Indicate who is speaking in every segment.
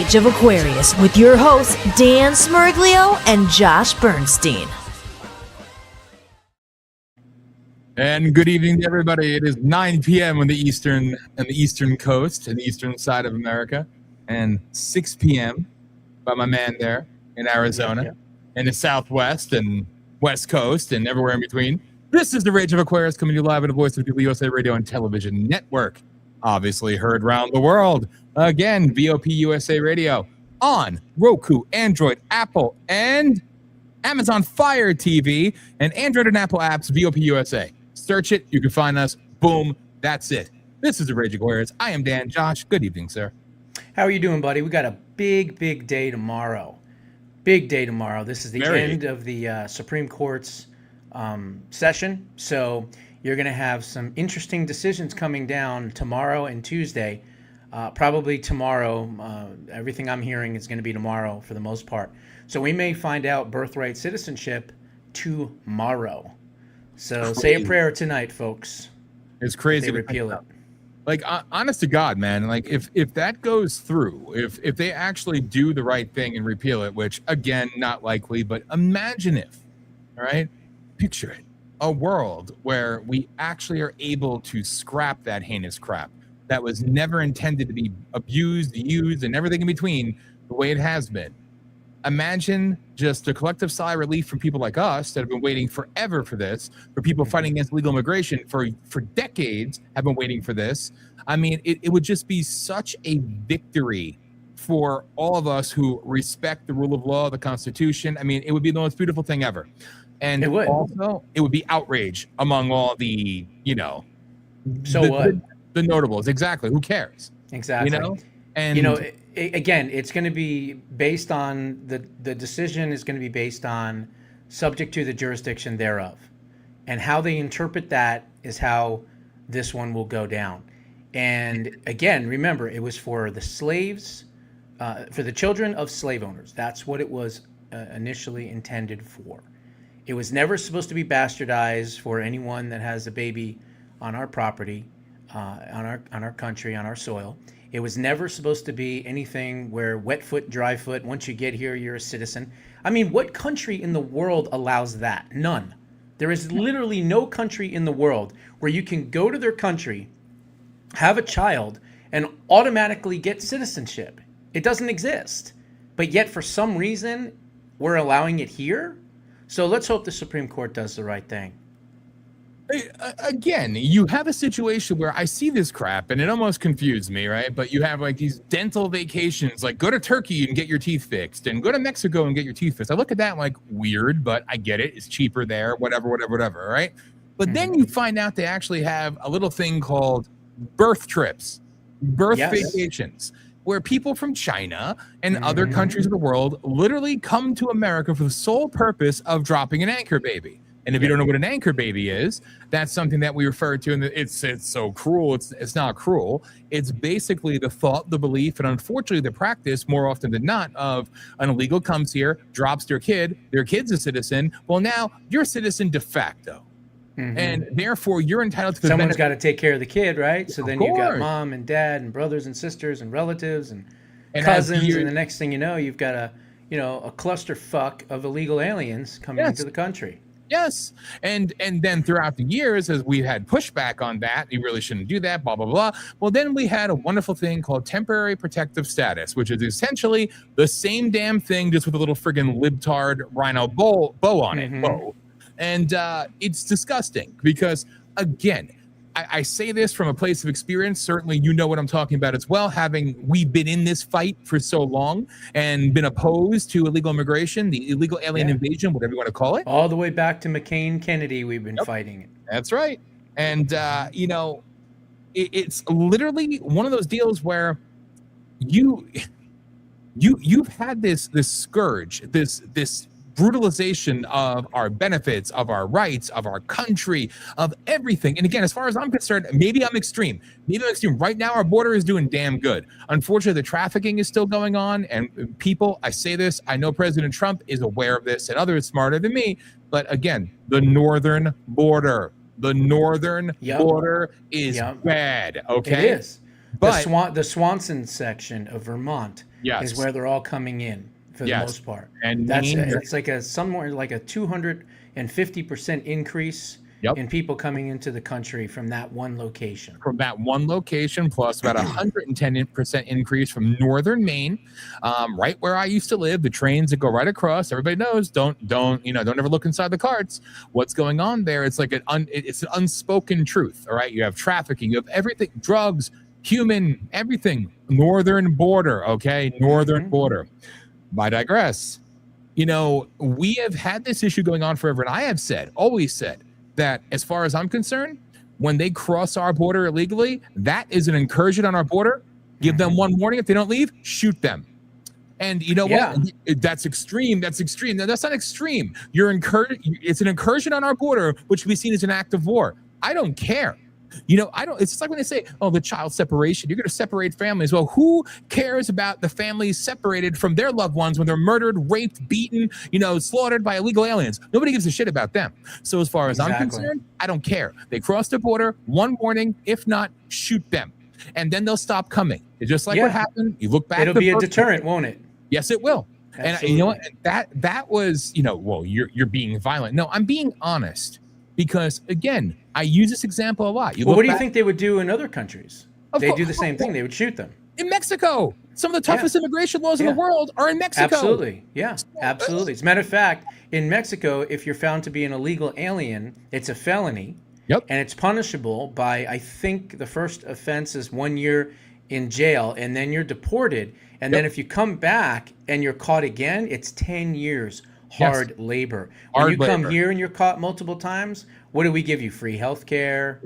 Speaker 1: Rage of Aquarius with your hosts Dan Smurglio and Josh Bernstein.
Speaker 2: And good evening to everybody. It is 9 p.m. on the eastern coast and the eastern side of America, and 6 p.m. by my man there in Arizona, and the Southwest and West Coast and everywhere in between. This is the Rage of Aquarius coming to you live in the voice of the people, U.S.A. Radio and Television Network. Obviously heard around the world. Again, VOP USA Radio on Roku, Android, Apple, and Amazon Fire TV, and Android and Apple apps, VOP USA. Search it. You can find us. Boom. That's it. This is the Rage of Aquarius. I am Dan. Josh, good evening, sir.
Speaker 3: How are you doing, buddy? We got a big day tomorrow. Big day tomorrow. This is the end of the Supreme Court's session. So you're going to have some interesting decisions coming down tomorrow and Tuesday. Probably tomorrow. Everything I'm hearing is going to be tomorrow for the most part. So we may find out birthright citizenship tomorrow. So say a prayer tonight, folks.
Speaker 2: It's crazy.
Speaker 3: They repeal it.
Speaker 2: Like, honest to God, man, like if that goes through, if they actually do the right thing and repeal it, which again, not likely, but imagine if, all right, picture it, a world where we actually are able to scrap that heinous crap that was never intended to be abused, used, and everything in between the way it has been. Imagine just a collective sigh of relief from people like us that have been waiting forever for this, for people fighting against illegal immigration for decades have been waiting for this. I mean, it would just be such a victory for all of us who respect the rule of law, the Constitution. I mean, it would be the most beautiful thing ever. And it would. Also, it would be outrage among all the, the notables. Exactly. Who cares?
Speaker 3: Exactly.
Speaker 2: And
Speaker 3: again, it's going to be based on the decision is going to be based on subject to the jurisdiction thereof, and how they interpret that is how this one will go down. And again, remember, it was for the slaves, for the children of slave owners. That's what it was initially intended for. It was never supposed to be bastardized for anyone that has a baby on our property, on our country, on our soil. It was never supposed to be anything where wet foot, dry foot, once you get here, you're a citizen. I mean, what country in the world allows that? None. There is literally no country in the world where you can go to their country, have a child, and automatically get citizenship. It doesn't exist. But yet, for some reason, we're allowing it here. So let's hope the Supreme Court does the right thing.
Speaker 2: Again, you have a situation where I see this crap and it almost confused me, right? But you have like these dental vacations, like go to Turkey and get your teeth fixed and go to Mexico and get your teeth fixed. I look at that like weird, but I get it. It's cheaper there, whatever, right? But then you find out they actually have a little thing called birth trips, vacations, where people from China and other countries of the world literally come to America for the sole purpose of dropping an anchor baby. And if you don't know what an anchor baby is, that's something that we refer to, and it's so cruel. It's not cruel. It's basically the thought, the belief, and unfortunately the practice, more often than not, of an illegal comes here, drops their kid's a citizen. Well, now you're a citizen de facto, and therefore you're entitled to.
Speaker 3: Someone's got to take care of the kid, right? So then you've got mom and dad and brothers and sisters and relatives and cousins, and the next thing you know, you've got a clusterfuck of illegal aliens coming into the country.
Speaker 2: Yes. And then throughout the years, as we had pushback on that, you really shouldn't do that, blah, blah, blah. Well, then we had a wonderful thing called temporary protective status, which is essentially the same damn thing, just with a little friggin' libtard rhino bow on it. And it's disgusting because, again, I say this from a place of experience. Certainly, you know what I'm talking about as well. We've been in this fight for so long and been opposed to illegal immigration, the illegal alien invasion, whatever you want to call it.
Speaker 3: All the way back to McCain, Kennedy, we've been fighting it.
Speaker 2: That's right. And, it's literally one of those deals where you've had this scourge, this brutalization of our benefits, of our rights, of our country, of everything. And again, as far as I'm concerned, maybe I'm extreme. Right now, our border is doing damn good. Unfortunately, the trafficking is still going on. And people, I say this, I know President Trump is aware of this and others smarter than me. But again, the northern border is bad. Okay.
Speaker 3: It is. But the Swanson section of Vermont is
Speaker 2: Yes.
Speaker 3: where they're all coming in for the
Speaker 2: Yes.
Speaker 3: most part.
Speaker 2: And
Speaker 3: It's like somewhere like a 250% increase
Speaker 2: Yep.
Speaker 3: in people coming into the country from that one location.
Speaker 2: From that one location, plus about 110% increase from northern Maine, right where I used to live. The trains that go right across. Everybody knows. Don't ever look inside the carts. What's going on there? It's like it's an unspoken truth. All right, you have trafficking, you have everything, drugs, human, everything. Northern border. Okay, northern border. I digress. We have had this issue going on forever, and I have always said that as far as I'm concerned, when they cross our border illegally, that is an incursion on our border. Give them one warning. If they don't leave, shoot them. And you know what? That's extreme. That's extreme. No, that's not extreme. It's an incursion on our border, which can be seen as an act of war. I don't care. It's just like when they say, oh, the child separation, you're going to separate families. Well, who cares about the families separated from their loved ones when they're murdered, raped, beaten, slaughtered by illegal aliens? Nobody gives a shit about them. So as far as I'm concerned, I don't care. They cross the border, one warning. If not, shoot them. And then they'll stop coming. It's just like what happened. You look back.
Speaker 3: It'll be a deterrent, won't it?
Speaker 2: Yes, it will.
Speaker 3: Absolutely.
Speaker 2: And you know what? That was, well, you're being violent. No, I'm being honest. Because again, I use this example a lot.
Speaker 3: What do you think they would do in other countries? They do the same thing. They would shoot them.
Speaker 2: In Mexico, some of the toughest immigration laws in the world are in Mexico.
Speaker 3: Absolutely. Yeah, absolutely. As a matter of fact, in Mexico, if you're found to be an illegal alien, it's a felony.
Speaker 2: Yep.
Speaker 3: And it's punishable by, I think the first offense is 1 year in jail, and then you're deported. And then if you come back and you're caught again, it's 10 years. Hard labor. When you come here and you're caught multiple times, what do we give you? Free health care,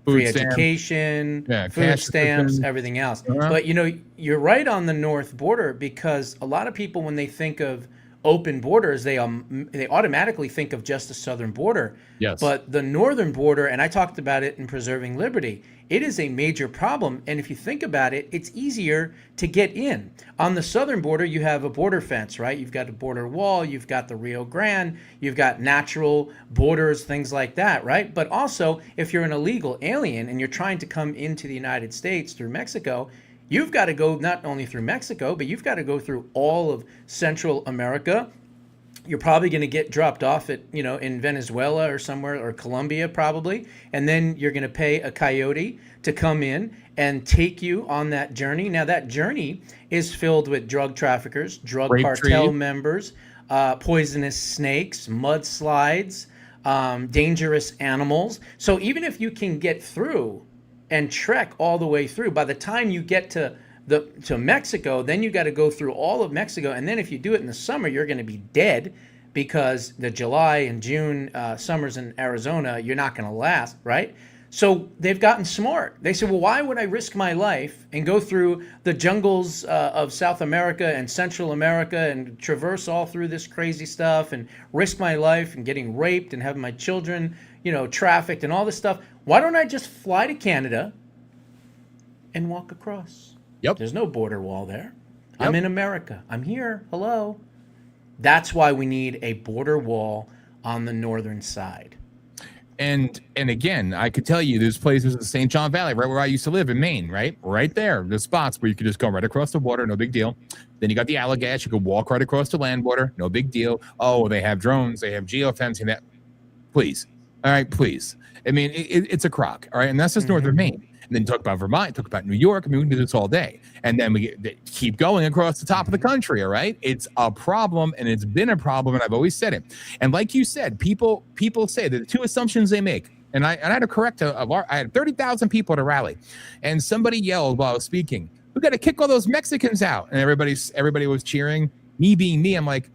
Speaker 3: free education, food stamps, everything else. But you're right on the north border, because a lot of people, when they think of open borders, they automatically think of just the southern border.
Speaker 2: Yes.
Speaker 3: But the northern border, and I talked about it in Preserving Liberty, it is a major problem. And if you think about it, it's easier to get in. On the southern border, you have a border fence, right? You've got a border wall, you've got the Rio Grande, you've got natural borders, things like that, right? But also, if you're an illegal alien and you're trying to come into the United States through Mexico, you've got to go not only through Mexico, but you've got to go through all of Central America. You're probably going to get dropped off at, in Venezuela or somewhere, or Colombia probably. And then you're going to pay a coyote to come in and take you on that journey. Now, that journey is filled with drug traffickers, drug cartel members, poisonous snakes, mudslides, dangerous animals. So even if you can get through and trek all the way through, by the time you get to Mexico, then you got to go through all of Mexico. And then if you do it in the summer, you're going to be dead, because the July and June summers in Arizona, you're not going to last, right? So they've gotten smart. They said, well, why would I risk my life and go through the jungles of South America and Central America and traverse all through this crazy stuff and risk my life and getting raped and having my children, trafficked and all this stuff? Why don't I just fly to Canada and walk across?
Speaker 2: Yep.
Speaker 3: There's no border wall there. Yep. I'm in America. I'm here. Hello. That's why we need a border wall on the northern side.
Speaker 2: And again, I could tell you there's places in the St. John Valley, right where I used to live in Maine, right there. There's spots where you could just go right across the border, no big deal. Then you got the Allagash, you could walk right across the land border, no big deal. Oh, they have drones, they have geofencing. That, please, all right, please. I mean, it's a crock, all right, and that's just northern Maine. And then talk about Vermont, talk about New York. I mean, we can do this all day. And then we keep going across the top of the country, all right? It's a problem, and it's been a problem, and I've always said it. And like you said, people say that the two assumptions they make, and I had to correct I had 30,000 people at a rally, and somebody yelled while I was speaking, we got to kick all those Mexicans out. And everybody was cheering. Me being me, I'm like,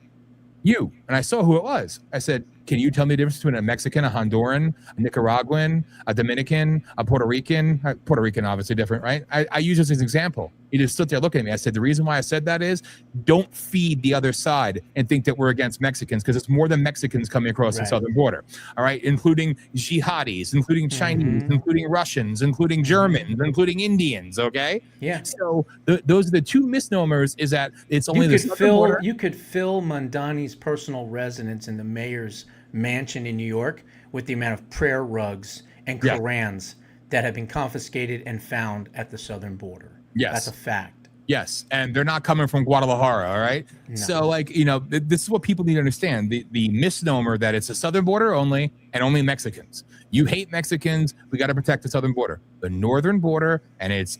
Speaker 2: you. And I saw who it was. I said, can you tell me the difference between a Mexican, a Honduran, a Nicaraguan, a Dominican, a Puerto Rican? Puerto Rican, obviously different, right? I use this as an example. He just stood there looking at me. I said, the reason why I said that is don't feed the other side and think that we're against Mexicans, because it's more than Mexicans coming across the southern border, all right? Including jihadis, including Chinese, including Russians, including Germans, including Indians, okay?
Speaker 3: Yeah.
Speaker 2: So those are the two misnomers, is that it's only the southern border.
Speaker 3: You could fill Mondani's personal residence in the mayor's mansion in New York with the amount of prayer rugs and Korans that have been confiscated and found at the southern border.
Speaker 2: Yes.
Speaker 3: That's a fact.
Speaker 2: Yes, and they're not coming from Guadalajara, all right?
Speaker 3: No.
Speaker 2: So, like, this is what people need to understand. The misnomer that it's a southern border only and only Mexicans. You hate Mexicans, we got to protect the southern border. The northern border, and it's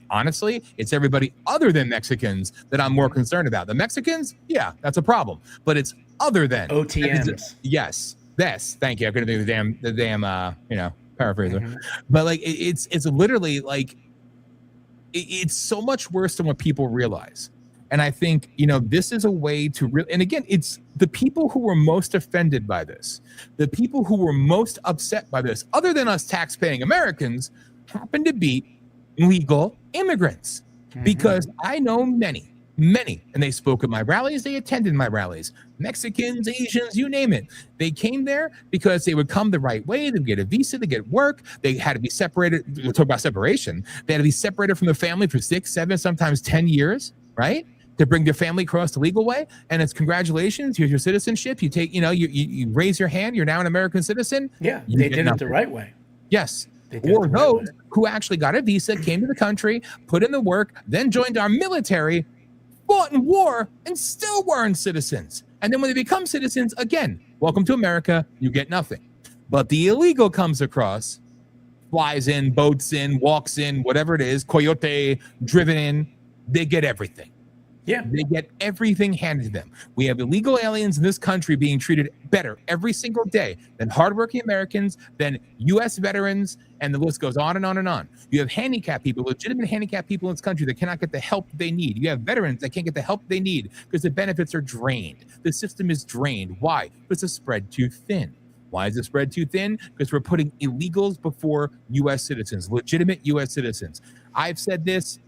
Speaker 2: everybody other than Mexicans that I'm more concerned about. The Mexicans, yeah, that's a problem. But it's other than.
Speaker 3: OTMs.
Speaker 2: Yes, thank you. I couldn't think of the damn paraphraser. But, like, it's literally, like, it's so much worse than what people realize. And I think, this is a way to and again, it's the people who were most offended by this, the people who were most upset by this, other than us tax-paying Americans, happen to be legal immigrants. Because I know many, and they spoke at my rallies, they attended my rallies, Mexicans, Asians, you name it. They came there because they would come the right way. They'd get a visa, they get work. They had to be separated. We'll talk about separation. They had to be separated from the family for 6, 7, sometimes 10 years, right? To bring their family across the legal way. And it's congratulations, here's your citizenship. You take, you raise your hand, you're now an American citizen.
Speaker 3: Yeah, they did it the right way.
Speaker 2: Yes. Or those who actually got a visa, came to the country, put in the work, then joined our military, fought in war, and still weren't citizens. And then when they become citizens, again, welcome to America, you get nothing. But the illegal comes across, flies in, boats in, walks in, whatever it is, coyote driven in, they get everything.
Speaker 3: Yeah.
Speaker 2: They get everything handed to them. We have illegal aliens in this country being treated better every single day than hardworking Americans, than U.S. veterans, and the list goes on and on and on. You have handicapped people, legitimate handicapped people in this country that cannot get the help they need. You have veterans that can't get the help they need because the benefits are drained. The system is drained. Why? Because it's spread too thin. Why is it spread too thin? Because we're putting illegals before U.S. citizens, legitimate U.S. citizens. I've said this,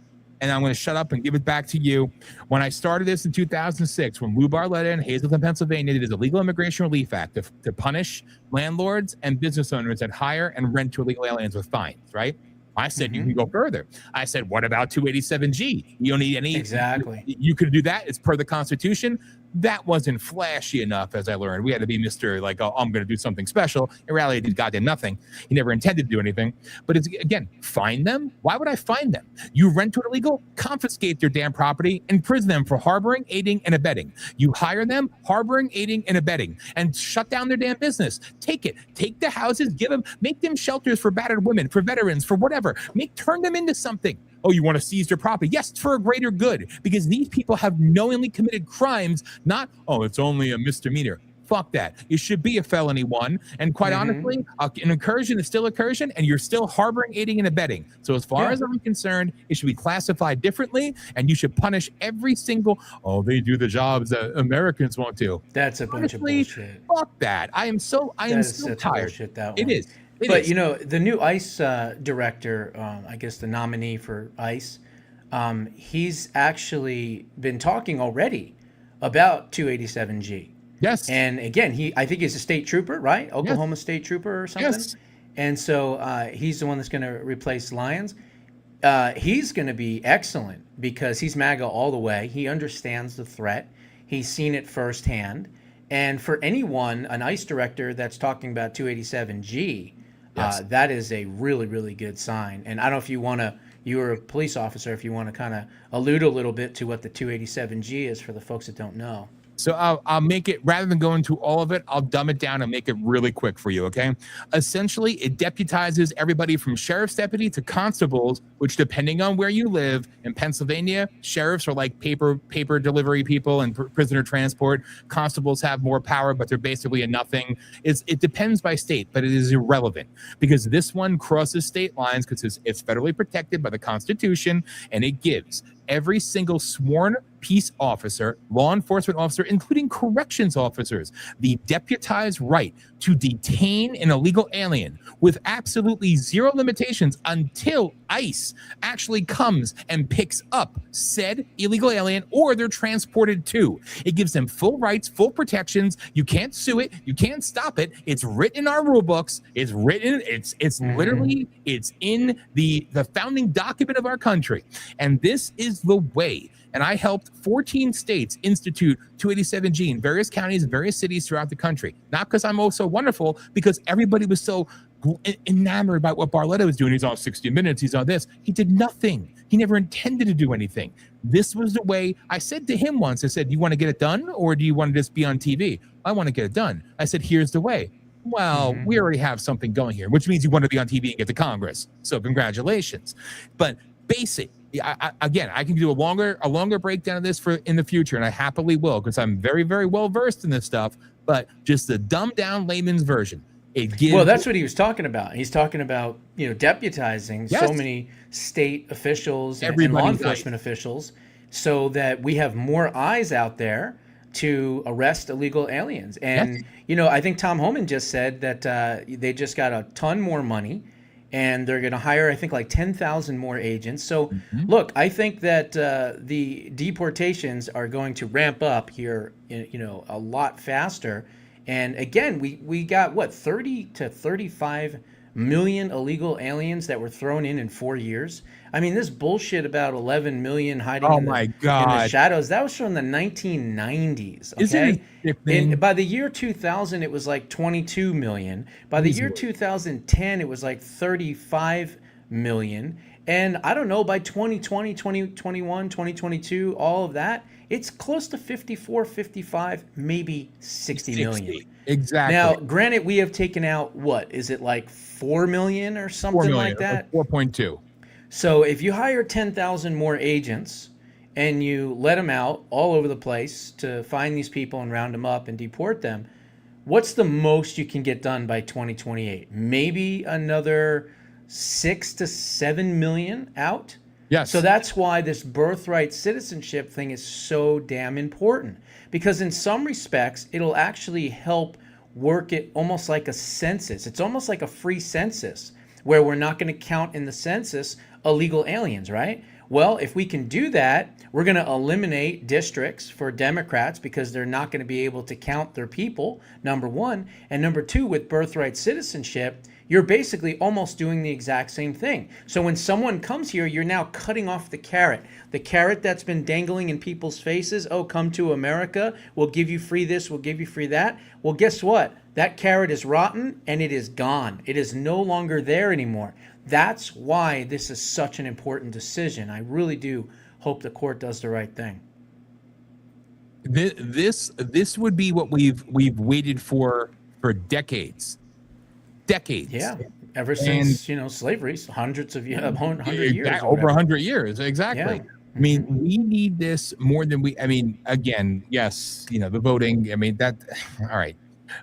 Speaker 2: and I'm going to shut up and give it back to you. When I started this in 2006, when Lou Barletta in Hazleton, Pennsylvania, did his Illegal Immigration Relief Act to punish landlords and business owners that hire and rent to illegal aliens with fines, right? I said, you can go further. I said, what about 287G? You don't need any.
Speaker 3: Exactly.
Speaker 2: You could do that. It's per the Constitution. That wasn't flashy enough, as I learned. We had to be Mr. like, oh, I'm going to do something special. In reality, he did goddamn nothing. He never intended to do anything. But it's, again, fine them. Why would I fine them? You rent to an illegal, confiscate their damn property, imprison them for harboring, aiding, and abetting. You hire them, harboring, aiding, and abetting, and shut down their damn business. Take it. Take the houses, give them, make them shelters for battered women, for veterans, for whatever. Turn them into something. Oh, you want to seize their property? Yes, it's for a greater good, because these people have knowingly committed crimes, not, oh, it's only a misdemeanor. Fuck that. It should be a felony one. And quite honestly, an incursion is still incursion, and you're still harboring, aiding, and abetting. So as far as I'm concerned, it should be classified differently, and you should punish every single, oh, they do the jobs that Americans won't do.
Speaker 3: That's a bunch of bullshit.
Speaker 2: Fuck that. I am so tired.
Speaker 3: Bullshit, that one.
Speaker 2: It is.
Speaker 3: But the new ICE director, I guess the nominee for ICE, he's actually been talking already about 287G.
Speaker 2: Yes.
Speaker 3: And again, I think he's a state trooper, right? Oklahoma state trooper or something.
Speaker 2: Yes.
Speaker 3: And so he's the one that's going to replace Lyons. He's going to be excellent because he's MAGA all the way. He understands the threat. He's seen it firsthand. And for anyone, an ICE director that's talking about 287G, that is a really, really good sign. And I don't know if you want to, you're a police officer, if you want to kind of allude a little bit to what the 287G is for the folks that don't know.
Speaker 2: So I'll make it, rather than go into all of it, I'll dumb it down and make it really quick for you, okay? Essentially, it deputizes everybody from sheriff's deputy to constables, which, depending on where you live, in Pennsylvania, sheriffs are like paper delivery people and prisoner transport. Constables have more power, but they're basically a nothing. It depends by state, but it is irrelevant because this one crosses state lines because it's federally protected by the Constitution, and it gives every single sworn peace officer, law enforcement officer, including corrections officers, the deputized right to detain an illegal alien with absolutely zero limitations until ICE actually comes and picks up said illegal alien or they're transported to. It gives them full rights, full protections. You can't sue it. You can't stop it. It's written in our rule books. It's written. It's literally, it's in the founding document of our country. And this is the way. And I helped 14 states institute 287G in various counties and various cities throughout the country. Not because I'm so wonderful, because everybody was so enamored by what Barletta was doing. He's on 60 Minutes. He's on this. He did nothing. He never intended to do anything. This was the way. I said to him once, I said, you want to get it done, or do you want to just be on TV? I want to get it done. I said, here's the way. Well, we already have something going here, which means you want to be on TV and get to Congress. So congratulations. But basic, again, I can do a longer breakdown of this for in the future, and I happily will, because I'm very, very well versed in this stuff. But just the dumbed down layman's version.
Speaker 3: Well, that's what he was talking about. He's talking about, deputizing so many state officials and law enforcement officials so that we have more eyes out there to arrest illegal aliens. And, I think Tom Homan just said that they just got a ton more money and they're going to hire, I think, like 10,000 more agents. So, look, I think that the deportations are going to ramp up here, a lot faster. And again, we got 30 to 35 million illegal aliens that were thrown in 4 years. I mean, this bullshit about 11 million hiding in the shadows, that was from the 1990s. Okay, and by the year 2000, it was like 22 million. By the year 2010, it was like 35 million. And I don't know, by 2020, 2021, 2022, all of that, it's close to 54, 55, maybe 60 million.
Speaker 2: Exactly.
Speaker 3: Now, granted, we have taken out, what, is it like 4 million or something like that?
Speaker 2: 4.2.
Speaker 3: So if you hire 10,000 more agents and you let them out all over the place to find these people and round them up and deport them, what's the most you can get done by 2028? Maybe another 6 to 7 million out?
Speaker 2: Yes.
Speaker 3: So that's why this birthright citizenship thing is so damn important, because in some respects, it'll actually help work it almost like a census. It's almost like a free census where we're not going to count in the census illegal aliens, right? Well, if we can do that, we're going to eliminate districts for Democrats because they're not going to be able to count their people, number one. And number two, with birthright citizenship, you're basically almost doing the exact same thing. So when someone comes here, you're now cutting off the carrot that's been dangling in people's faces. Oh, come to America. We'll give you free this. We'll give you free that. Well, guess what? That carrot is rotten and it is gone. It is no longer there anymore. That's why this is such an important decision. I really do hope the court does the right thing.
Speaker 2: This would be what we've waited for decades.
Speaker 3: Yeah, ever since slavery, hundreds of years, 100 years,
Speaker 2: over 100 years, exactly.
Speaker 3: Yeah.
Speaker 2: I mean, we need this more than we. I mean, again, yes, the voting. I mean that. All right,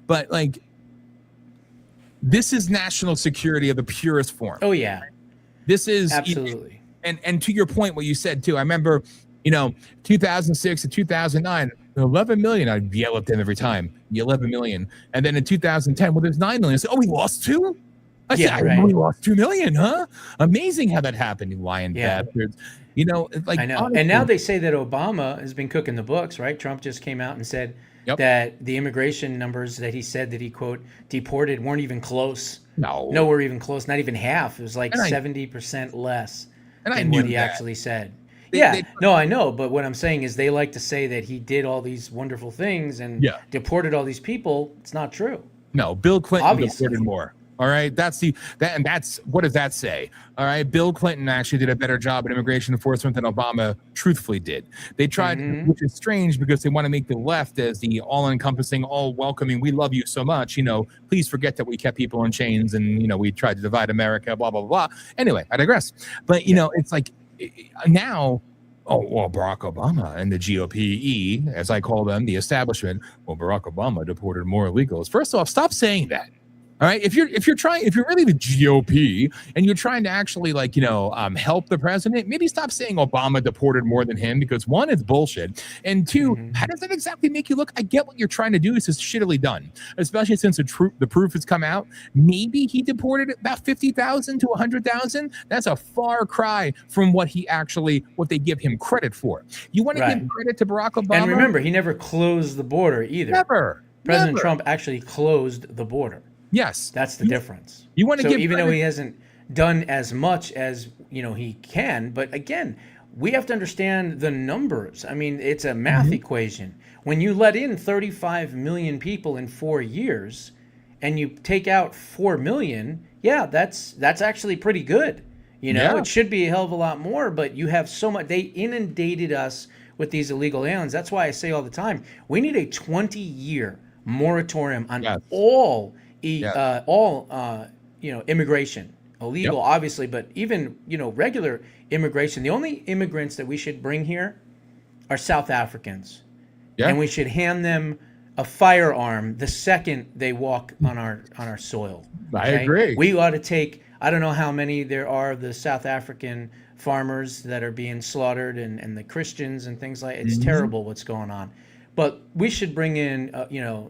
Speaker 2: but like, this is national security of the purest form.
Speaker 3: Oh yeah,
Speaker 2: this is
Speaker 3: absolutely.
Speaker 2: And to your point, what you said too. I remember, 2006 to 2009. 11 million, I'd yell at them every time. 11 million. And then in 2010, well, there's 9 million. I said, oh, we lost 2? I said, we lost 2 million, huh? Amazing how that happened, you lying bastards. Like,
Speaker 3: I know. Honestly, and now they say that Obama has been cooking the books, right? Trump just came out and said that the immigration numbers that he said that he, quote, deported weren't even close. Nowhere even close, not even half. It was like 70% less than what he actually said. I know, but what I'm saying is they like to say that he did all these wonderful things and deported all these people. It's not true.
Speaker 2: No, Bill Clinton deported more. All right, that's what does that say? All right, Bill Clinton actually did a better job at immigration enforcement than Obama truthfully did. They tried, which is strange because they want to make the left as the all-encompassing, all-welcoming. We love you so much. Please forget that we kept people in chains and we tried to divide America. Blah blah blah. Anyway, I digress. But it's like. Now, Barack Obama and the GOP, as I call them, the establishment. Well, Barack Obama deported more illegals. First off, stop saying that. All right, if you're really the GOP and you're trying to actually help the president, maybe stop saying Obama deported more than him, because one, it's bullshit, and two, how does that exactly make you look? I get what you're trying to do. It's just shittily done, especially since the proof has come out. Maybe he deported about 50,000 to 100,000. That's a far cry from what they give him credit for. You want to give credit to Barack Obama?
Speaker 3: And remember, he never closed the border either.
Speaker 2: Never.
Speaker 3: President Trump actually closed the border.
Speaker 2: Yes,
Speaker 3: that's the difference.
Speaker 2: You want to give
Speaker 3: even though he hasn't done as much as he can, but again, we have to understand the numbers. I mean, it's a math equation. When you let in 35 million people in 4 years, and you take out 4 million, that's actually pretty good. You know,
Speaker 2: Yeah.
Speaker 3: it should be a hell of a lot more, but you have so much. They inundated us with these illegal aliens. That's why I say all the time, we need a 20-year moratorium on
Speaker 2: Yes. Yes.
Speaker 3: immigration, illegal,
Speaker 2: Yep.
Speaker 3: obviously, but even regular immigration. The only immigrants that we should bring here are South Africans,
Speaker 2: Yeah.
Speaker 3: and we should hand them a firearm the second they walk on our soil.
Speaker 2: I agree.
Speaker 3: We ought to take. I don't know how many there are of the South African farmers that are being slaughtered, and the Christians and things like. It's terrible what's going on, but we should bring in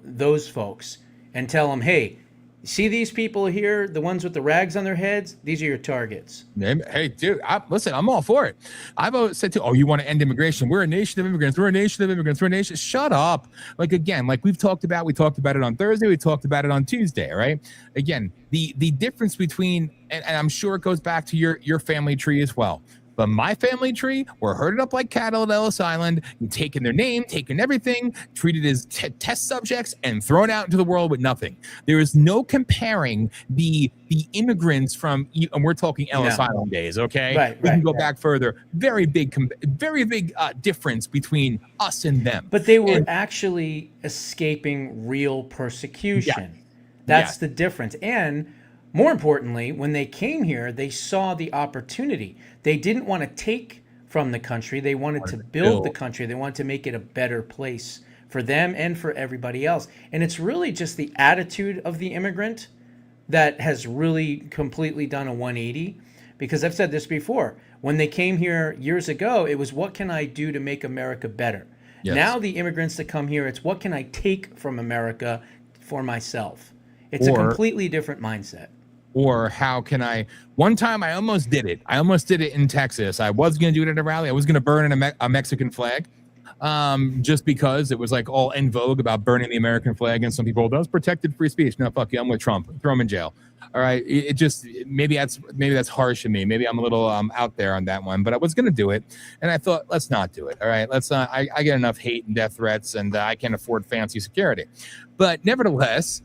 Speaker 3: those folks and tell them, hey, see these people here, the ones with the rags on their heads? These are your targets.
Speaker 2: Hey, dude, listen, I'm all for it. I've always said to, you want to end immigration? We're a nation of immigrants. We're a nation of immigrants. We're a nation. Shut up. Like, again, like we talked about it on Thursday. We talked about it on Tuesday, right? Again, the difference between, and I'm sure it goes back to your family tree as well. But my family tree, we're herded up like cattle at Ellis Island, taking their name, taking everything, treated as test subjects, and thrown out into the world with nothing. There is no comparing the immigrants from, and we're talking Ellis Island days, okay?
Speaker 3: Right,
Speaker 2: we can go back further. Very big difference between us and them.
Speaker 3: But they were actually escaping real persecution. That's the difference. And more importantly, when they came here, they saw the opportunity. They didn't want to take from the country. They wanted to build the country. They wanted to make it a better place for them and for everybody else. And it's really just the attitude of the immigrant that has really completely done a 180. Because I've said this before. When they came here years ago, it was, what can I do to make America better?
Speaker 2: Yes.
Speaker 3: Now the immigrants that come here, it's what can I take from America for myself? It's a completely different mindset.
Speaker 2: Or how can I? One time I almost did it. I almost did it in Texas. I was going to do it at a rally. I was going to burn a Mexican flag, just because it was like all en vogue about burning the American flag. And some people, that's protected free speech. No, fuck you. I'm with Trump. Throw him in jail. All right. It just, maybe that's harsh of me. Maybe I'm a little out there on that one. But I was going to do it, and I thought, let's not do it. All right. Let's not. I get enough hate and death threats, and I can't afford fancy security. But nevertheless,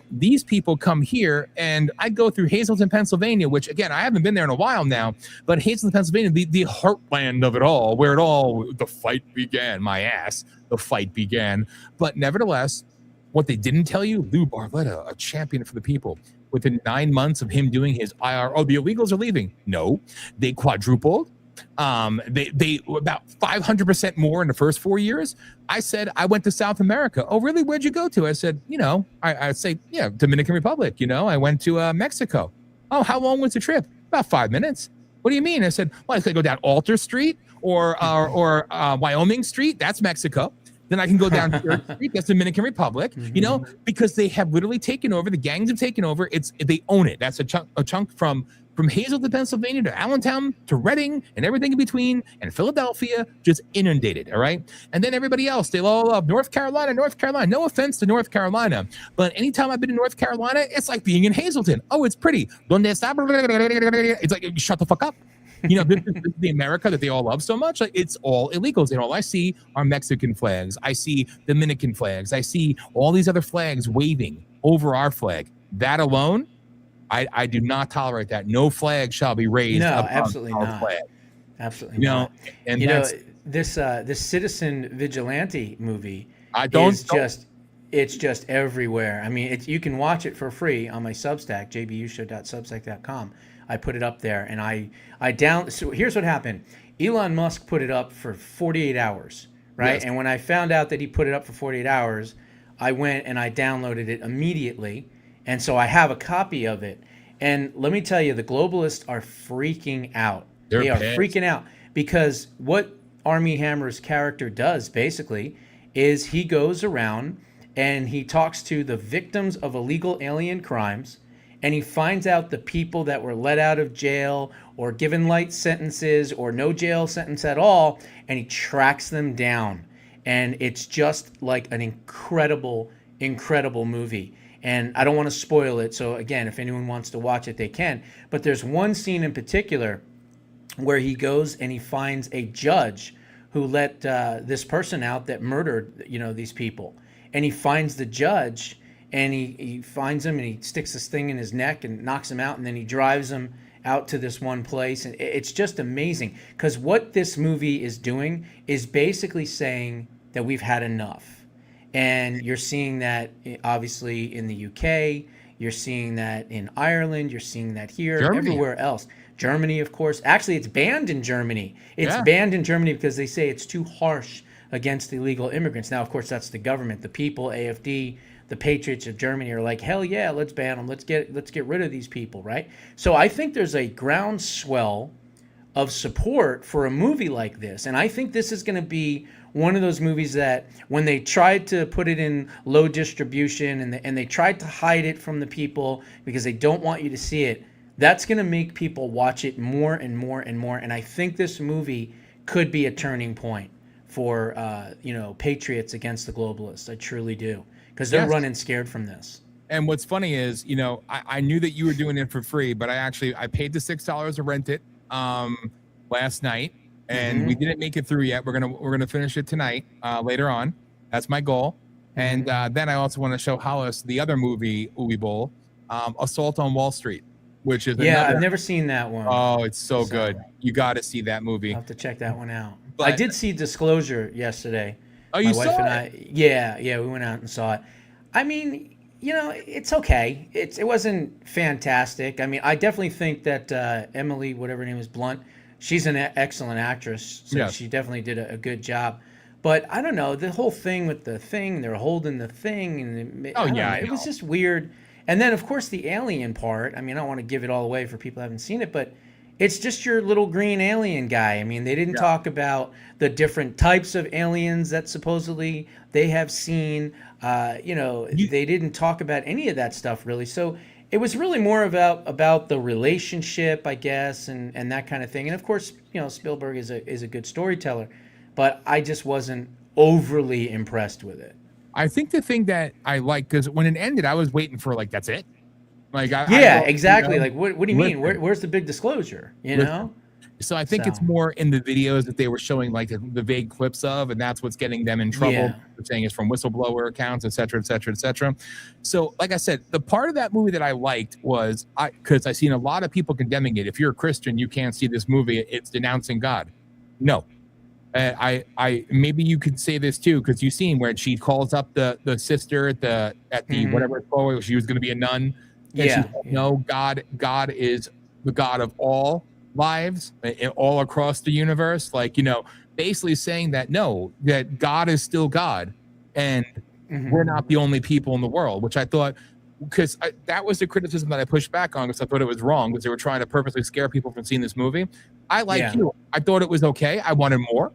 Speaker 2: these people come here, and I go through Hazleton, Pennsylvania, which, again, I haven't been there in a while now, but Hazleton, Pennsylvania, the heartland of it all, where the fight began, the fight began. But nevertheless, what they didn't tell you, Lou Barletta, a champion for the people, within 9 months of him doing his IR, the illegals are leaving. No, they quadrupled. They about 500% more in the first 4 years. I said, I went to South America. Oh, really? Where'd you go to? I said, I'd say, Dominican Republic. I went to Mexico. Oh, how long was the trip? About 5 minutes. What do you mean? I said, well, I could go down Alter Street or Wyoming Street. That's Mexico. Then I can go down Third Street. That's Dominican Republic. Because they have literally taken over. The gangs have taken over. They own it. That's a chunk from Hazleton, Pennsylvania to Allentown to Reading and everything in between, and Philadelphia, just inundated. All right. And then everybody else, they all love North Carolina. No offense to North Carolina, but anytime I've been in North Carolina, it's like being in Hazleton. Oh, it's pretty. It's like, shut the fuck up. This is the America that they all love so much. Like, it's all illegals. And all I see are Mexican flags. I see Dominican flags. I see all these other flags waving over our flag. That alone, I do not tolerate that. No flag shall be raised.
Speaker 3: No,
Speaker 2: above
Speaker 3: absolutely
Speaker 2: our
Speaker 3: not.
Speaker 2: flag.
Speaker 3: Absolutely not.
Speaker 2: And
Speaker 3: this Citizen Vigilante movie it's just everywhere. I mean, you can watch it for free on my Substack, jbushow.substack.com. I put it up there, and so here's what happened. Elon Musk put it up for 48 hours, right? Yes. And when I found out that he put it up for 48 hours, I went and I downloaded it immediately. And so I have a copy of it. And let me tell you, the globalists are freaking out. They are freaking out because what Armie Hammer's character does basically is he goes around and he talks to the victims of illegal alien crimes, and he finds out the people that were let out of jail or given light sentences or no jail sentence at all, and he tracks them down. And it's just like an incredible, incredible movie. And I don't want to spoil it, so again, if anyone wants to watch it, they can. But there's one scene in particular where he goes and he finds a judge who let this person out that murdered, these people. And he finds the judge, and he finds him, and he sticks this thing in his neck and knocks him out, and then he drives him out to this one place, and it's just amazing because what this movie is doing is basically saying that we've had enough. And you're seeing that obviously in the UK, you're seeing that in Ireland, you're seeing that here,
Speaker 2: Germany.
Speaker 3: everywhere else. Germany, of course. Actually, it's banned in Germany. It's
Speaker 2: Yeah.
Speaker 3: banned in Germany because they say it's too harsh against illegal immigrants. Now, of course, that's the government. The people, AfD, the patriots of Germany are like, hell yeah, let's ban them. Let's get rid of these people, right? So I think there's a groundswell of support for a movie like this. And I think this is going to be one of those movies that when they tried to put it in low distribution and they tried to hide it from the people because they don't want you to see it, that's going to make people watch it more and more and more. And I think this movie could be a turning point for, patriots against the globalists. I truly do. Because they're running scared from this.
Speaker 2: And what's funny is, I knew that you were doing it for free, but I paid the $6 to rent it last night, and we didn't make it through yet. We're gonna finish it tonight, later on. That's my goal. And then I also want to show Hollis the other movie, Uwe Boll, Assault on Wall Street, which is
Speaker 3: I've never seen that one.
Speaker 2: Oh, it's so good. You got to see that movie.
Speaker 3: I'll have to check that one out.
Speaker 2: But
Speaker 3: I did see Disclosure yesterday.
Speaker 2: Oh, you
Speaker 3: My wife
Speaker 2: saw
Speaker 3: and
Speaker 2: it?
Speaker 3: Yeah, we went out and saw it. I mean, it's okay. It wasn't fantastic. I mean, I definitely think that Emily, whatever her name is, Blunt, she's an excellent actress. So
Speaker 2: Yes.
Speaker 3: she definitely did a good job. But I don't know, the whole thing with the thing, they're holding the thing, and it was just weird. And then, of course, the alien part. I mean, I don't want to give it all away for people who haven't seen it, but it's just your little green alien guy. I mean, they didn't talk about the different types of aliens that supposedly they have seen. They didn't talk about any of that stuff really. So it was really more about the relationship, I guess, and that kind of thing. And of course, Spielberg is a good storyteller, but I just wasn't overly impressed with it.
Speaker 2: I think the thing that I like, because when it ended, I was waiting for like, that's it. Like,
Speaker 3: Exactly. Like, what do you mean? Where's the big disclosure?
Speaker 2: So I think it's more in the videos that they were showing, like the vague clips of, and that's what's getting them in trouble.
Speaker 3: Yeah.
Speaker 2: They're saying it's from whistleblower accounts, et cetera, et cetera, et cetera. So, like I said, the part of that movie that I liked was because I seen a lot of people condemning it. If you're a Christian, you can't see this movie. It's denouncing God. No. I maybe you could say this too, because you've seen where she calls up the sister at the whatever it's called, she was going to be a nun. No, God is the God of all lives, all across the universe. Like, basically saying that that God is still God, and we're not the only people in the world. Which I thought, because that was the criticism that I pushed back on, because I thought it was wrong, because they were trying to purposely scare people from seeing this movie. I I thought it was okay. I wanted more.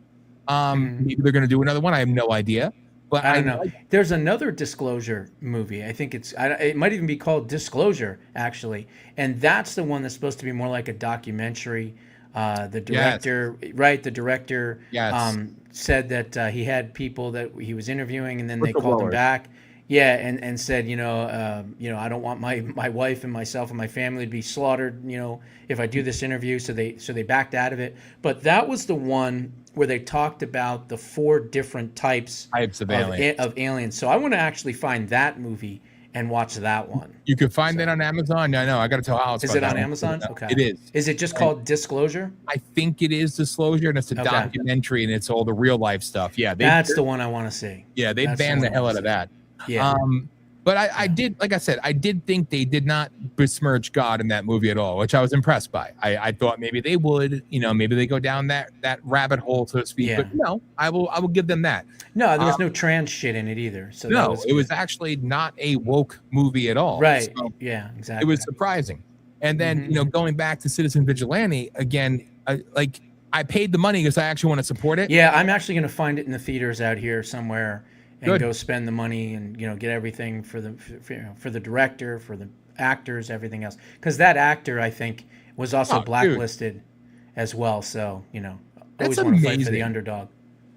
Speaker 2: Maybe they're going to do another one. I have no idea. But
Speaker 3: I don't know. There's another Disclosure movie. I think it might even be called Disclosure, actually. And that's the one that's supposed to be more like a documentary. The director, the director said that he had people that he was interviewing, and then they called him back. Yeah, and said, I don't want my wife and myself and my family to be slaughtered, if I do this interview. So they backed out of it. But that was the one where they talked about the 4 different types of aliens. So I want to actually find that movie and watch that one.
Speaker 2: You can find that on Amazon. No, I got to tell Alex.
Speaker 3: Is it on Amazon? Okay.
Speaker 2: It is.
Speaker 3: Is it just called Disclosure?
Speaker 2: I think it is Disclosure, and it's a documentary, and it's all the real life stuff. Yeah,
Speaker 3: that's the one I want to see.
Speaker 2: Yeah, they banned the hell out of that.
Speaker 3: Yeah.
Speaker 2: But I did, like I said, I did think they did not besmirch God in that movie at all, which I was impressed by. I thought maybe they would, maybe they go down that rabbit hole, so to speak.
Speaker 3: Yeah.
Speaker 2: But no, I will give them that.
Speaker 3: No, there was no trans shit in it either. So
Speaker 2: no, it was actually not a woke movie at all.
Speaker 3: Right.
Speaker 2: So
Speaker 3: yeah, exactly.
Speaker 2: it was surprising. And then, going back to Citizen Vigilante again, I paid the money because I actually want to support it.
Speaker 3: Yeah, I'm actually going to find it in the theaters out here somewhere. And go spend the money and get everything for the director, for the actors, everything else. Because that actor, I think, was also blacklisted as well. So always want to fight for the underdog.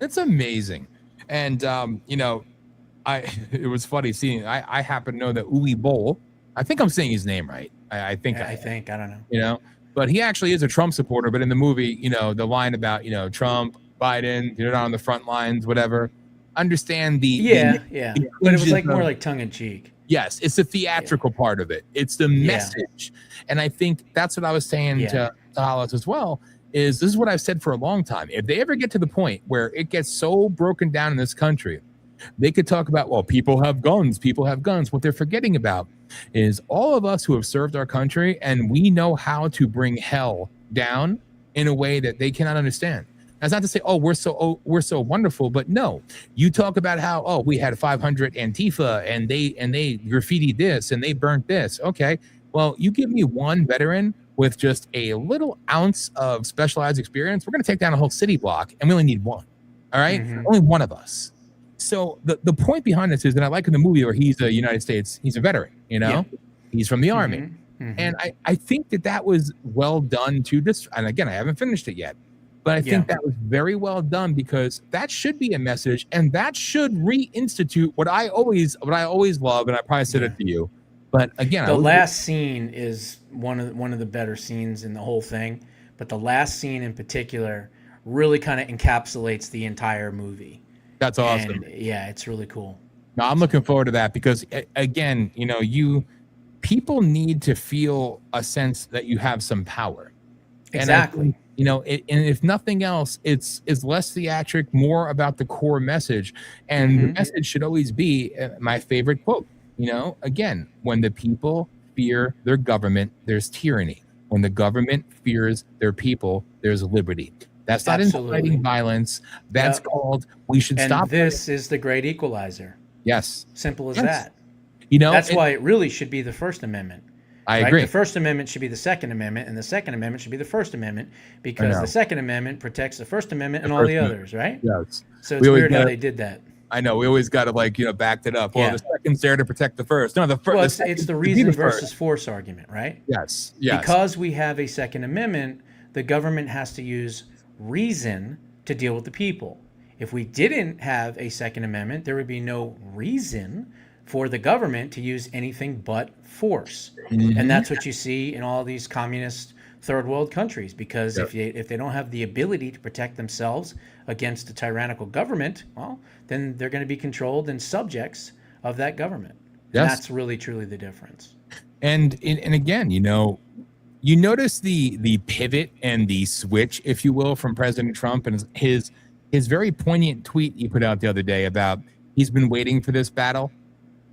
Speaker 2: It's amazing, and it was funny seeing. I happen to know that Uwe Boll. I think I'm saying his name right. I think
Speaker 3: I don't know.
Speaker 2: But he actually is a Trump supporter. But in the movie, the line about Trump, Biden, you're not on the front lines, whatever. Understand the
Speaker 3: but it was like more like tongue in cheek.
Speaker 2: Yes, it's the theatrical part of it. It's the message. And I think that's what I was saying to Hollis as well, is this is what I've said for a long time. If they ever get to the point where it gets so broken down in this country, they could talk about, well, people have guns. What they're forgetting about is all of us who have served our country, and we know how to bring hell down in a way that they cannot understand. That's not to say, we're so wonderful, but no, you talk about how, we had 500 Antifa and they graffitied this and they burnt this. Okay, well, you give me one veteran with just a little ounce of specialized experience, we're going to take down a whole city block, and we only need one. All right, only one of us. So the point behind this is that I like in the movie where he's a United States, he's a veteran, he's from the Army. And I think that was well done to this. And again, I haven't finished it yet, but I think that was very well done, because that should be a message, and that should reinstitute what I always love. And I probably said it to you, but again,
Speaker 3: the last scene is one of the better scenes in the whole thing. But the last scene in particular really kind of encapsulates the entire movie.
Speaker 2: That's awesome.
Speaker 3: And it's really cool.
Speaker 2: No, I'm looking forward to that, because again, people need to feel a sense that you have some power.
Speaker 3: Exactly.
Speaker 2: And and if nothing else, it's less theatric, more about the core message. And the message should always be my favorite quote. Again, when the people fear their government, there's tyranny. When the government fears their people, there's liberty. That's not inciting violence. That's called, we should stop.
Speaker 3: And this is the great equalizer.
Speaker 2: Yes.
Speaker 3: Simple as that. That's why it really should be the First Amendment.
Speaker 2: I agree.
Speaker 3: The First Amendment should be the Second Amendment, and the Second Amendment should be the First Amendment, because the Second Amendment protects the First Amendment and all the others, right?
Speaker 2: Yes.
Speaker 3: So it's weird how they did that.
Speaker 2: I know. We always got to back it up. Well, the second's there to protect the first. No, the first.
Speaker 3: Well, it's the reason versus force argument, right?
Speaker 2: Yes.
Speaker 3: Because we have a Second Amendment, the government has to use reason to deal with the people. If we didn't have a Second Amendment, there would be no reason for the government to use anything but force. And that's what you see in all these communist third world countries, because if they don't have the ability to protect themselves against a tyrannical government, well, then they're going to be controlled and subjects of that government. And that's really truly the difference.
Speaker 2: And again, you notice the pivot and the switch, if you will, from President Trump and his very poignant tweet he put out the other day about he's been waiting for this battle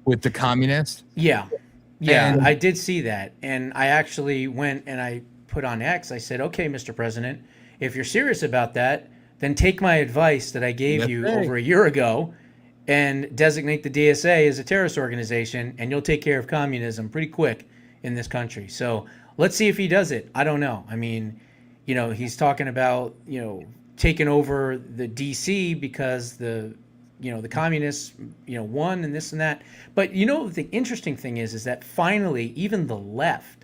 Speaker 2: with the communists. Yeah, I did see that. And I actually went and I put on X, I said, okay, Mr. President, if you're serious about that, then take my advice that I gave you over a year ago and designate the DSA as a terrorist organization, and you'll take care of communism pretty quick in this country. So let's see if he does it. I don't know. I mean, he's talking about, taking over the DC because the communists, won and this and that. But the interesting thing is that finally, even the left,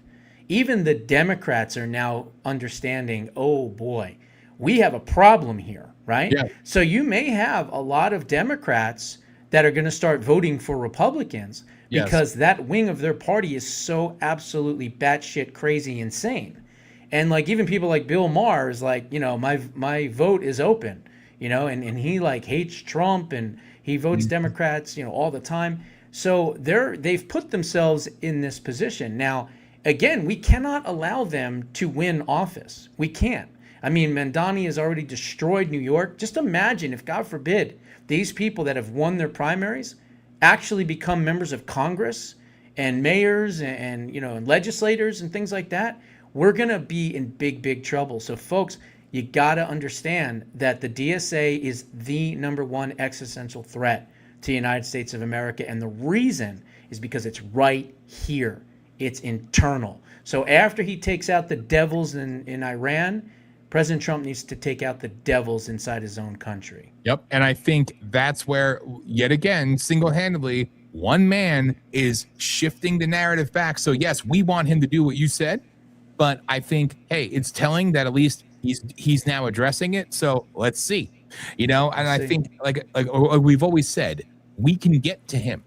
Speaker 2: even the Democrats are now understanding, oh boy, we have a problem here, right? Yeah. So you may have a lot of Democrats that are going to start voting for Republicans because that wing of their party is so absolutely batshit crazy insane. And even people like Bill Maher is like, my vote is open, and he hates Trump and he votes Democrats, all the time. So they've put themselves in this position. Now, again, we cannot allow them to win office. We can't. I mean, Mandani has already destroyed New York. Just imagine if, God forbid, these people that have won their primaries actually become members of Congress and mayors and legislators and things like that. We're going to be in big, big trouble. So, folks, you got to understand that the DSA is the #1 existential threat to the United States of America. And the reason is because it's right here. It's internal. So after he takes out the devils in Iran, President Trump needs to take out the devils inside his own country. Yep. And I think that's where, yet again, single-handedly, one man is shifting the narrative back. So, yes, we want him to do what you said. But I think, hey, it's telling that at least he's now addressing it. So let's see, and I think like we've always said, we can get to him.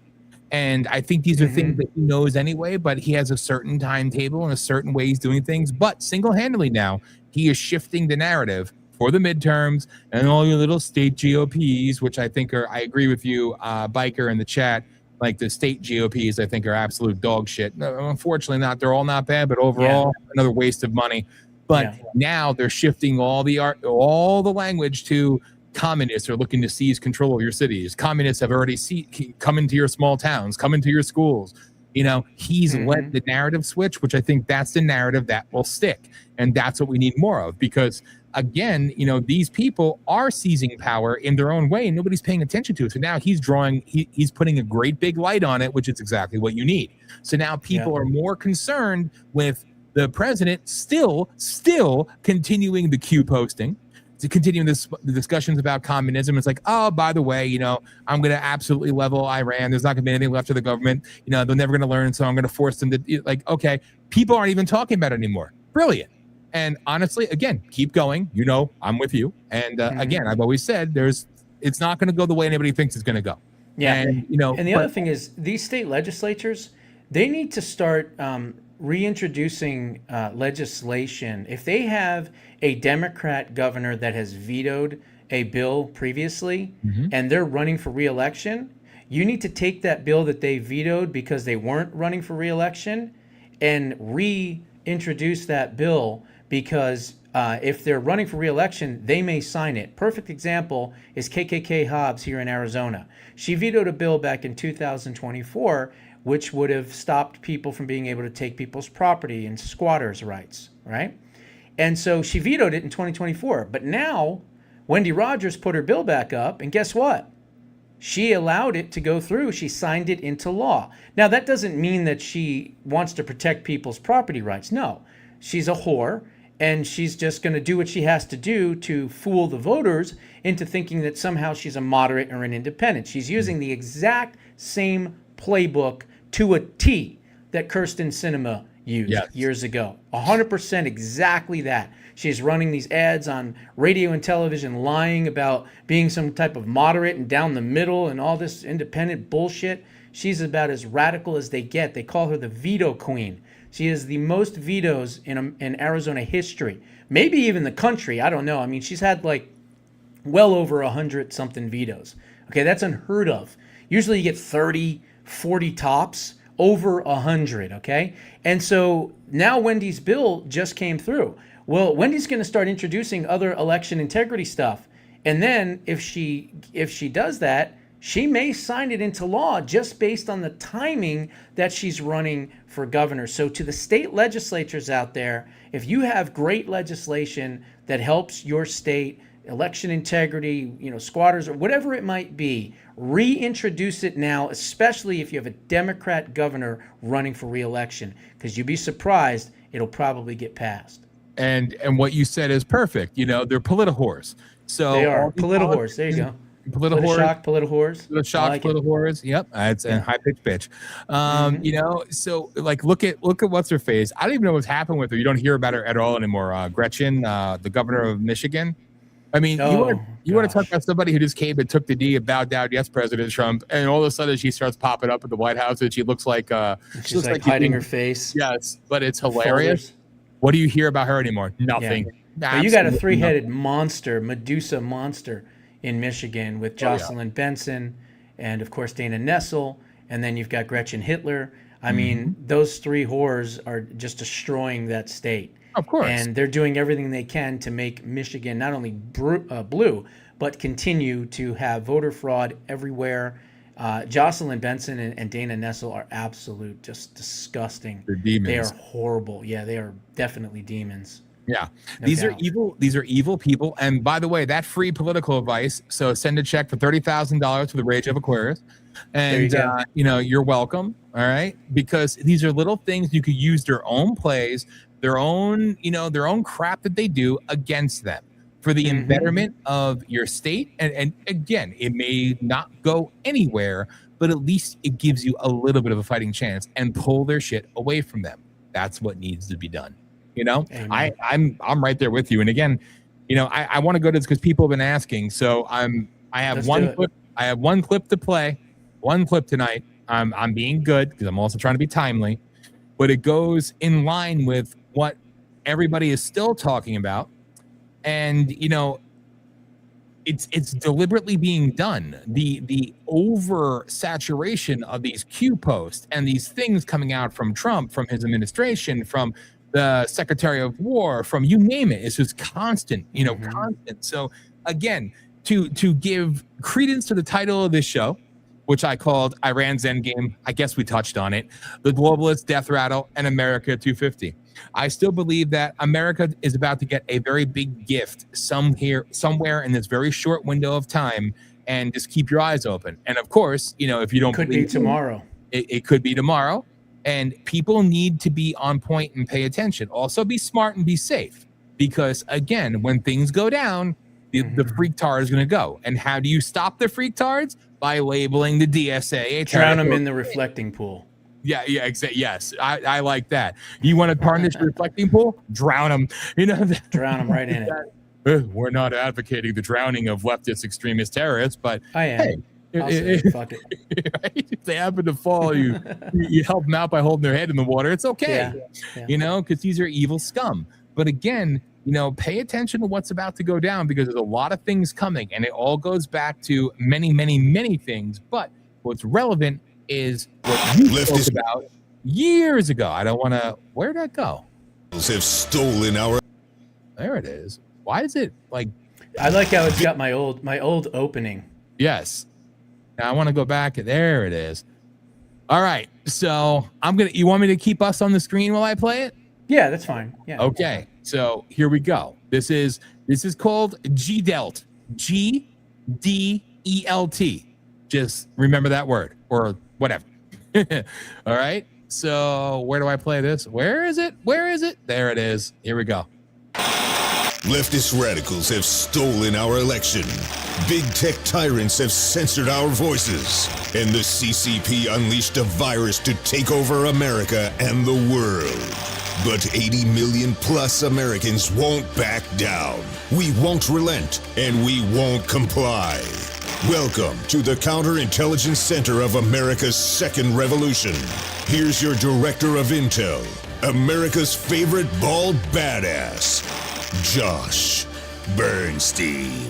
Speaker 2: And I think these are things that he knows anyway, but he has a certain timetable and a certain way he's doing things. But single-handedly now, he is shifting the narrative for the midterms and all your little state GOPs, which I think I agree with you, Biker in the chat. Like the state GOPs, I think, are absolute dog shit. No, unfortunately, they're all not bad, but overall, another waste of money. But now they're shifting all the language to communists are looking to seize control of your cities. Communists have already come into your small towns, come into your schools. He's led the narrative switch, which I think that's the narrative that will stick. And that's what we need more of, because again, these people are seizing power in their own way and nobody's paying attention to it. So now he's putting a great big light on it, which is exactly what you need. So now people are more concerned with the president still continuing the Q posting, to continuing the discussions about communism. It's like, oh, by the way, I'm going to absolutely level Iran. There's not going to be anything left of the government. They're never going to learn. So I'm going to force them to, okay, people aren't even talking about it anymore. Brilliant. And honestly, again, keep going. I'm with you. And again, I've always said it's not going to go the way anybody thinks it's going to go.
Speaker 3: Yeah. And the other thing is, these state legislatures, they need to start reintroducing legislation. If they have a Democrat governor that has vetoed a bill previously and they're running for re-election, you need to take that bill that they vetoed because they weren't running for re-election and reintroduce that bill, because if they're running for re-election, they may sign it. Perfect example is KKK Hobbs here in Arizona. She vetoed a bill back in 2024 which would have stopped people from being able to take people's property and squatters' rights, right? And so she vetoed it in 2024. But now, Wendy Rogers put her bill back up, and guess what? She allowed it to go through. She signed it into law. Now, that doesn't mean that she wants to protect people's property rights. No, she's a whore, and she's just going to do what she has to do to fool the voters into thinking that somehow she's a moderate or an independent. She's using the exact same playbook to a T that Kirsten Sinema used years ago. 100% exactly that. She's running these ads on radio and television lying about being some type of moderate and down the middle and all this independent bullshit. She's about as radical as they get. They call her the veto queen. She has the most vetoes in Arizona history, maybe even the country. I don't know. I mean, she's had like well over 100-something vetoes. Okay, that's unheard of. Usually you get 30, 40 tops, over 100, okay? And so now Wendy's bill just came through. Well, Wendy's going to start introducing other election integrity stuff. And then if she does that, she may sign it into law just based on the timing that she's running for governor. So to the state legislatures out there, if you have great legislation that helps your state, election integrity, squatters, or whatever it might be, reintroduce it now, especially if you have a Democrat governor running for re-election, because you'd be surprised it'll probably get passed.
Speaker 2: And what you said is perfect. They're politi-whores. So
Speaker 3: they are politi-whores. There you go.
Speaker 2: Politi-whores.
Speaker 3: Politi-whores.
Speaker 2: Politi-whores. Yep. It's a high-pitched bitch. So like, look at what's her face. I don't even know what's happened with her. You don't hear about her at all anymore. Gretchen, the governor of Michigan. I mean, you want to talk about somebody who just came and took the knee and bowed down, yes, President Trump, and all of a sudden she starts popping up at the White House and she looks like
Speaker 3: she looks like hiding her face.
Speaker 2: Yes, but it's hilarious. Folders. What do you hear about her anymore? Nothing.
Speaker 3: Yeah. You got a three-headed monster, Medusa monster, in Michigan with Jocelyn Benson and, of course, Dana Nessel, and then you've got Gretchen Hitler. I mean, those three whores are just destroying that state.
Speaker 2: Of course.
Speaker 3: And they're doing everything they can to make Michigan not only blue, but continue to have voter fraud everywhere. Jocelyn Benson and Dana Nessel are absolute, just disgusting.
Speaker 2: They're demons.
Speaker 3: They are horrible. Yeah, they are definitely demons.
Speaker 2: Yeah. These are evil. These are evil people. And by the way, that free political advice. So send a check for $30,000 to the Rage of Aquarius. And, you're welcome. All right. Because these are little things you could use their own plays, their own crap that they do against them for the betterment of your state. And again, it may not go anywhere, but at least it gives you a little bit of a fighting chance and pull their shit away from them. That's what needs to be done. I'm right there with you. And again, I want to go to this because people have been asking. So I have one clip. I have one clip to play, one clip tonight. I'm being good because I'm also trying to be timely, but it goes in line with what everybody is still talking about. And, it's deliberately being done. The oversaturation of these Q posts and these things coming out from Trump, from his administration, from the Secretary of War, from you name it, it's just constant, constant. So again, to give credence to the title of this show, which I called Iran's Endgame, I guess we touched on it, the Globalist Death Rattle, and America 250. I still believe that America is about to get a very big gift somewhere in this very short window of time, and just keep your eyes open. And of course, if you don't
Speaker 3: could be tomorrow.
Speaker 2: It could be tomorrow, and people need to be on point and pay attention. Also, be smart and be safe, because again, when things go down, the freak tar is going to go. And how do you stop the freak tards? By labeling the DSA.
Speaker 3: Drown them in the reflecting pool.
Speaker 2: Yeah, exactly. Yes, I like that. You want to tarnish the reflecting pool? Drown them.
Speaker 3: Drown them right in it.
Speaker 2: We're not advocating the drowning of leftist extremist terrorists, but
Speaker 3: I am.
Speaker 2: Hey,
Speaker 3: fuck it.
Speaker 2: Right? If they happen to fall, you help them out by holding their head in the water. It's okay, because these are evil scum. But again, pay attention to what's about to go down, because there's a lot of things coming, and it all goes back to many, many, many things. But what's relevant is what you spoke about years ago. I don't want to. Where'd that go?
Speaker 4: Have stolen our.
Speaker 2: There it is. Why is it like?
Speaker 3: I like how it's got my old opening.
Speaker 2: Yes. Now I want to go back. There it is. All right. So you want me to keep us on the screen while I play it?
Speaker 3: Yeah, that's fine. Yeah.
Speaker 2: Okay. So here we go. This is called GDELT. GDELT. Just remember that word, or whatever. All right. So where do I play this? Where is it? There it is. Here we go.
Speaker 4: Leftist radicals have stolen our election. Big tech tyrants have censored our voices. And the CCP unleashed a virus to take over America and the world. But 80 million plus Americans won't back down. We won't relent, and we won't comply. Welcome to the Counterintelligence Center of America's Second Revolution. Here's your Director of Intel, America's favorite bald badass, Josh Bernstein.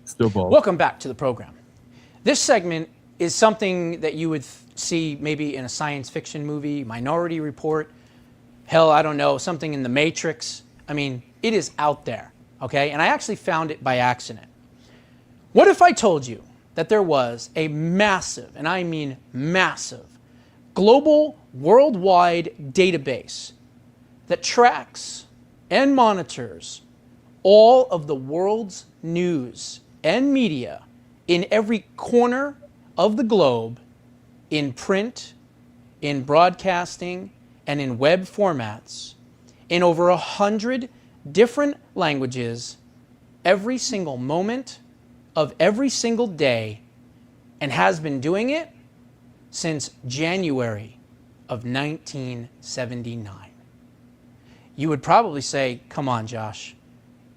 Speaker 2: Still bald.
Speaker 5: Welcome back to the program. This segment is something that you would see maybe in a science fiction movie, Minority Report, hell, I don't know, something in The Matrix. I mean, it is out there, okay? And I actually found it by accident. What if I told you that there was a massive, and I mean massive, global, worldwide database that tracks and monitors all of the world's news and media in every corner of the globe, in print, in broadcasting, and in web formats, in over 100 different languages, every single moment of every single day, and has been doing it since January of 1979. You would probably say, come on, Josh,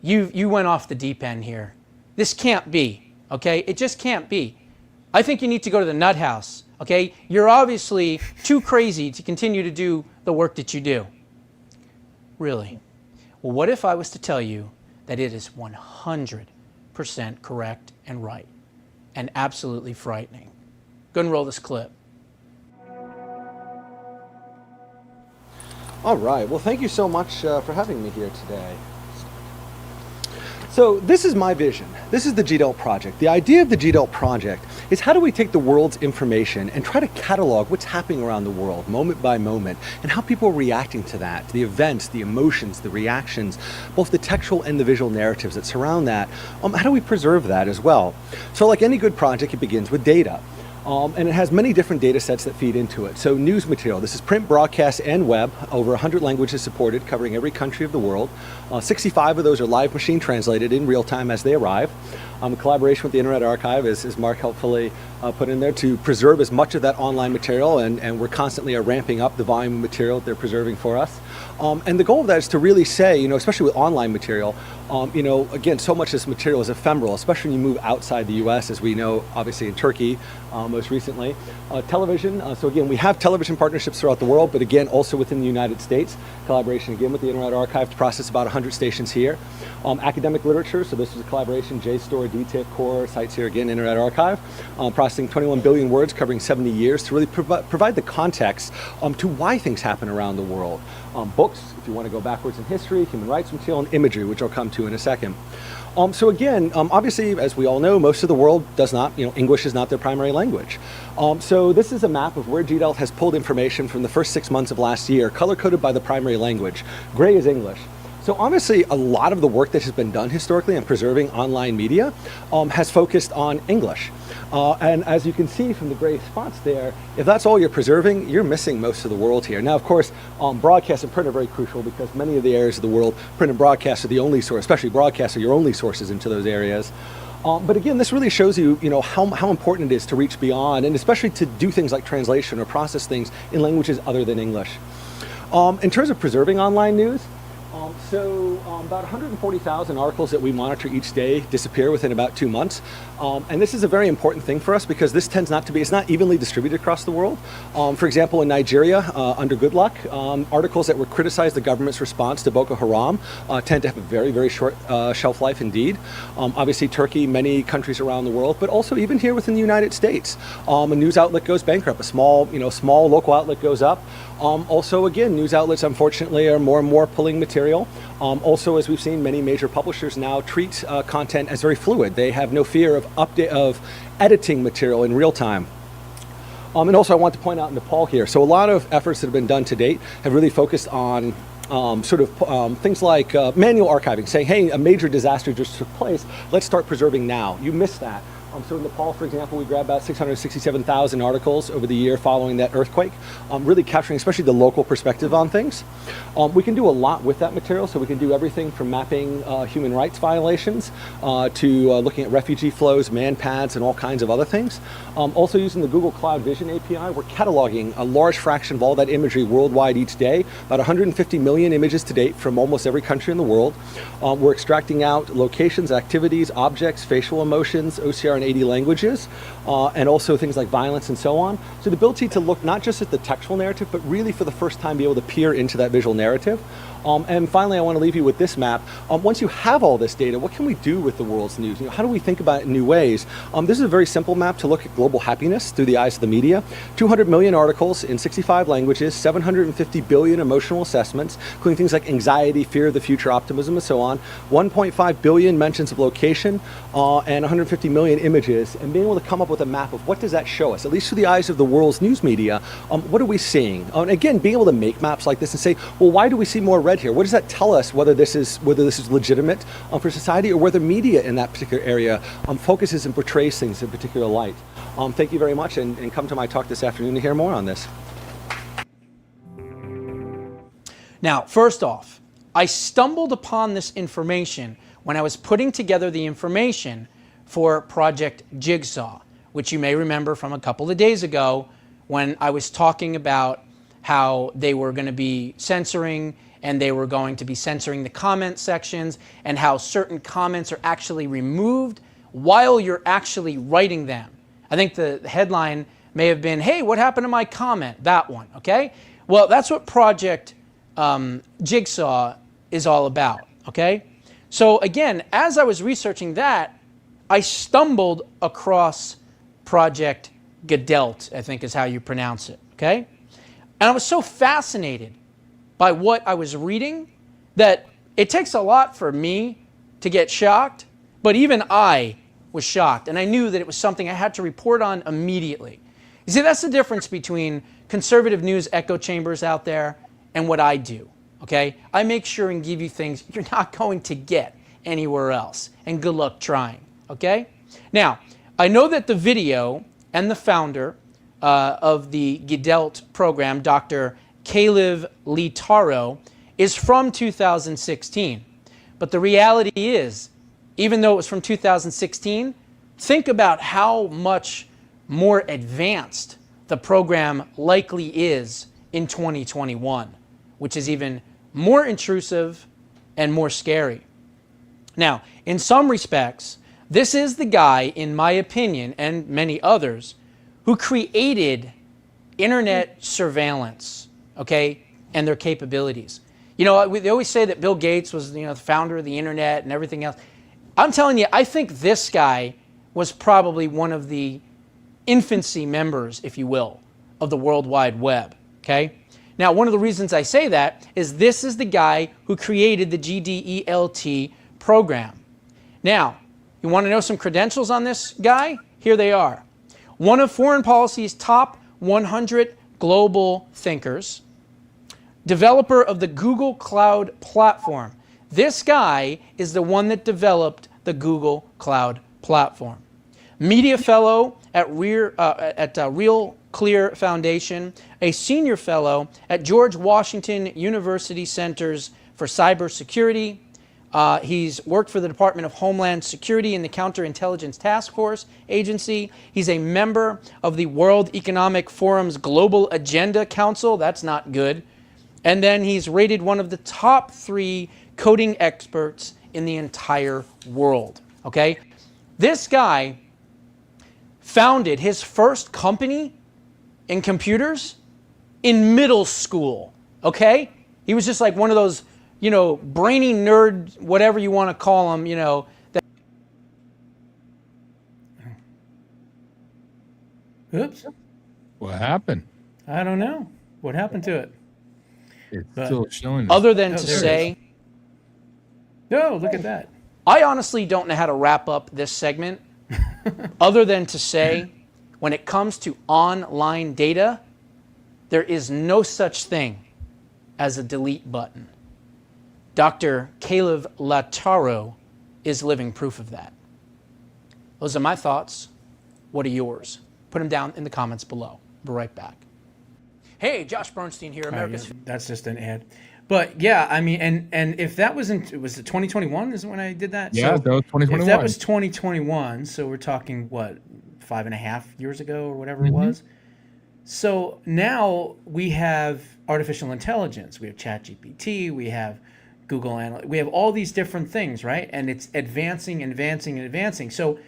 Speaker 5: you went off the deep end here. This can't be, okay? It just can't be. I think you need to go to the nut house, okay? You're obviously too crazy to continue to do the work that you do. Really? Well, what if I was to tell you that it is 100% correct and right, and absolutely frightening? Go and roll this clip.
Speaker 6: All right. Well, thank you so much for having me here today. So this is my vision. This is the GDELT project. The idea of the GDELT project is, how do we take the world's information and try to catalog what's happening around the world moment by moment, and how people are reacting to that, to the events, the emotions, the reactions, both the textual and the visual narratives that surround that. How do we preserve that as well? So like any good project, it begins with data. And it has many different data sets that feed into it. So news material, this is print, broadcast, and web, over 100 languages supported, covering every country of the world. 65 of those are live machine translated in real time as they arrive. In collaboration with the Internet Archive, as Mark helpfully put in there, to preserve as much of that online material, and we're constantly ramping up the volume of material that they're preserving for us. And the goal of that is to really say, especially with online material, again, so much of this material is ephemeral, especially when you move outside the U.S., as we know, obviously in Turkey, most recently. Television, so again, we have television partnerships throughout the world, but again, also within the United States. Collaboration, again, with the Internet Archive to process about 100 stations here. Academic literature, so this was a collaboration, JSTOR, DTIP, Core, sites here, again, Internet Archive, processing 21 billion words covering 70 years to really provide the context to why things happen around the world. Books, if you want to go backwards in history, human rights material, and imagery, which I'll come to in a second. So again, obviously, as we all know, most of the world does not, English is not their primary language. So this is a map of where GDELT has pulled information from the first 6 months of last year, color-coded by the primary language. Gray is English. So obviously, a lot of the work that has been done historically in preserving online media has focused on English. And as you can see from the gray spots there, if that's all you're preserving, you're missing most of the world here. Now, of course, broadcast and print are very crucial because many of the areas of the world, print and broadcast are the only source, especially broadcast are your only sources into those areas. But again, this really shows you, how important it is to reach beyond, and especially to do things like translation or process things in languages other than English. In terms of preserving online news, about 140,000 articles that we monitor each day disappear within about 2 months. And this is a very important thing for us because this tends not to be, it's not evenly distributed across the world. For example, in Nigeria, under Good Luck, articles that were criticized the government's response to Boko Haram tend to have a very, very short shelf life indeed. Obviously Turkey, many countries around the world, but also even here within the United States. A news outlet goes bankrupt, a small local outlet goes up. Also, again, news outlets, unfortunately, are more and more pulling material. Also, as we've seen, many major publishers now treat content as very fluid. They have no fear of editing material in real time. And also, I want to point out Nepal here. So a lot of efforts that have been done to date have really focused on things like manual archiving, saying, hey, a major disaster just took place, let's start preserving now. You missed that. So in Nepal, for example, we grabbed about 667,000 articles over the year following that earthquake, really capturing especially the local perspective on things. We can do a lot with that material, so we can do everything from mapping human rights violations to looking at refugee flows, man pads, and all kinds of other things. Also using the Google Cloud Vision API, we're cataloging a large fraction of all that imagery worldwide each day, about 150 million images to date from almost every country in the world. We're extracting out locations, activities, objects, facial emotions, OCR in 80 languages, and also things like violence and so on. So the ability to look not just at the textual narrative, but really for the first time be able to peer into that visual narrative. And finally, I want to leave you with this map. Once you have all this data, what can we do with the world's news? How do we think about it in new ways? This is a very simple map to look at global happiness through the eyes of the media. 200 million articles in 65 languages, 750 billion emotional assessments, including things like anxiety, fear of the future, optimism, and so on. 1.5 billion mentions of location, and 150 million images, and being able to come up with a map of what does that show us, at least through the eyes of the world's news media. What are we seeing? And again, being able to make maps like this and say, well, why do we see more red here? What does that tell us whether this is legitimate for society, or whether media in that particular area focuses and portrays things in a particular light? Thank you very much, and come to my talk this afternoon to hear more on this.
Speaker 5: Now, first off, I stumbled upon this information when I was putting together the information for Project Jigsaw, which you may remember from a couple of days ago when I was talking about how they were going to be censoring, and they were going to be censoring the comment sections, and how certain comments are actually removed while you're actually writing them. I think the headline may have been, hey, what happened to my comment? That one, okay? Well, that's what Project Jigsaw is all about, okay? So again, as I was researching that, I stumbled across Project GDELT, I think is how you pronounce it, okay? And I was so fascinated by what I was reading that it takes a lot for me to get shocked, but even I was shocked, and I knew that it was something I had to report on immediately. You see, that's the difference between conservative news echo chambers out there and what I do, okay? I make sure and give you things you're not going to get anywhere else, and good luck trying, okay? Now, I know that the video and the founder of the GDELT program, Dr. Kalev Litaro, is from 2016. But the reality is, even though it was from 2016, think about how much more advanced the program likely is in 2021, which is even more intrusive, and more scary. Now, in some respects, this is the guy, in my opinion, and many others, who created internet surveillance, okay, and their capabilities. You know, they always say that Bill Gates was, the founder of the internet and everything else. I'm telling you, I think this guy was probably one of the infancy members, if you will, of the World Wide Web, okay? Now, one of the reasons I say that is this is the guy who created the GDELT program. Now, you want to know some credentials on this guy? Here they are. One of foreign policy's top 100 global thinkers, developer of the Google Cloud Platform. This guy is the one that developed the Google Cloud Platform. Media fellow at Real Clear Foundation, a senior fellow at George Washington University Centers for Cybersecurity. He's worked for the Department of Homeland Security and the Counterintelligence Task Force Agency. He's a member of the World Economic Forum's Global Agenda Council. That's not good. And then he's rated one of the top 3 coding experts in the entire world. Okay? This guy founded his first company in computers in middle school. Okay? He was just like one of those, brainy nerd, whatever you want to call him, that.
Speaker 3: Oops.
Speaker 2: What happened?
Speaker 3: I don't know. What happened to it?
Speaker 2: It's still showing.
Speaker 5: Other than to
Speaker 3: there it
Speaker 5: say,
Speaker 3: No, look at that.
Speaker 5: I honestly don't know how to wrap up this segment other than to say, when it comes to online data, there is no such thing as a delete button. Dr. Caleb Lataro is living proof of that. Those are my thoughts. What are yours? Put them down in the comments below. Be right back. Hey, Josh Bernstein here, America's...
Speaker 3: Yeah, that's just an ad. But yeah, I mean, and if that wasn't, was it 2021 is when I did that?
Speaker 2: Yeah,
Speaker 3: so
Speaker 2: that was 2021.
Speaker 3: If that was 2021, so we're talking, what, 5.5 years ago or whatever it was? So now we have artificial intelligence. We have ChatGPT. We have Google Analytics. We have all these different things, right? And it's advancing and advancing and advancing. So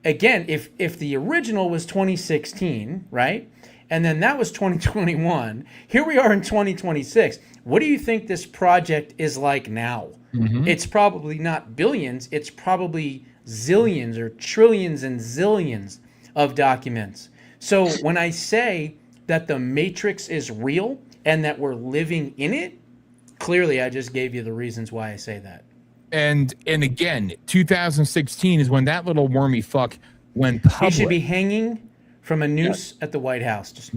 Speaker 3: again, if the original was 2016, right? And then that was 2021. Here we are in 2026. What do you think this project is like now? It's probably not billions. It's probably zillions or trillions and zillions of documents. So when I say that the matrix is real and that we're living in it, clearly I just gave you the reasons why I say that.
Speaker 2: And again, 2016 is when that little wormy fuck went public.
Speaker 3: He should be hanging from a noose at the White House. Just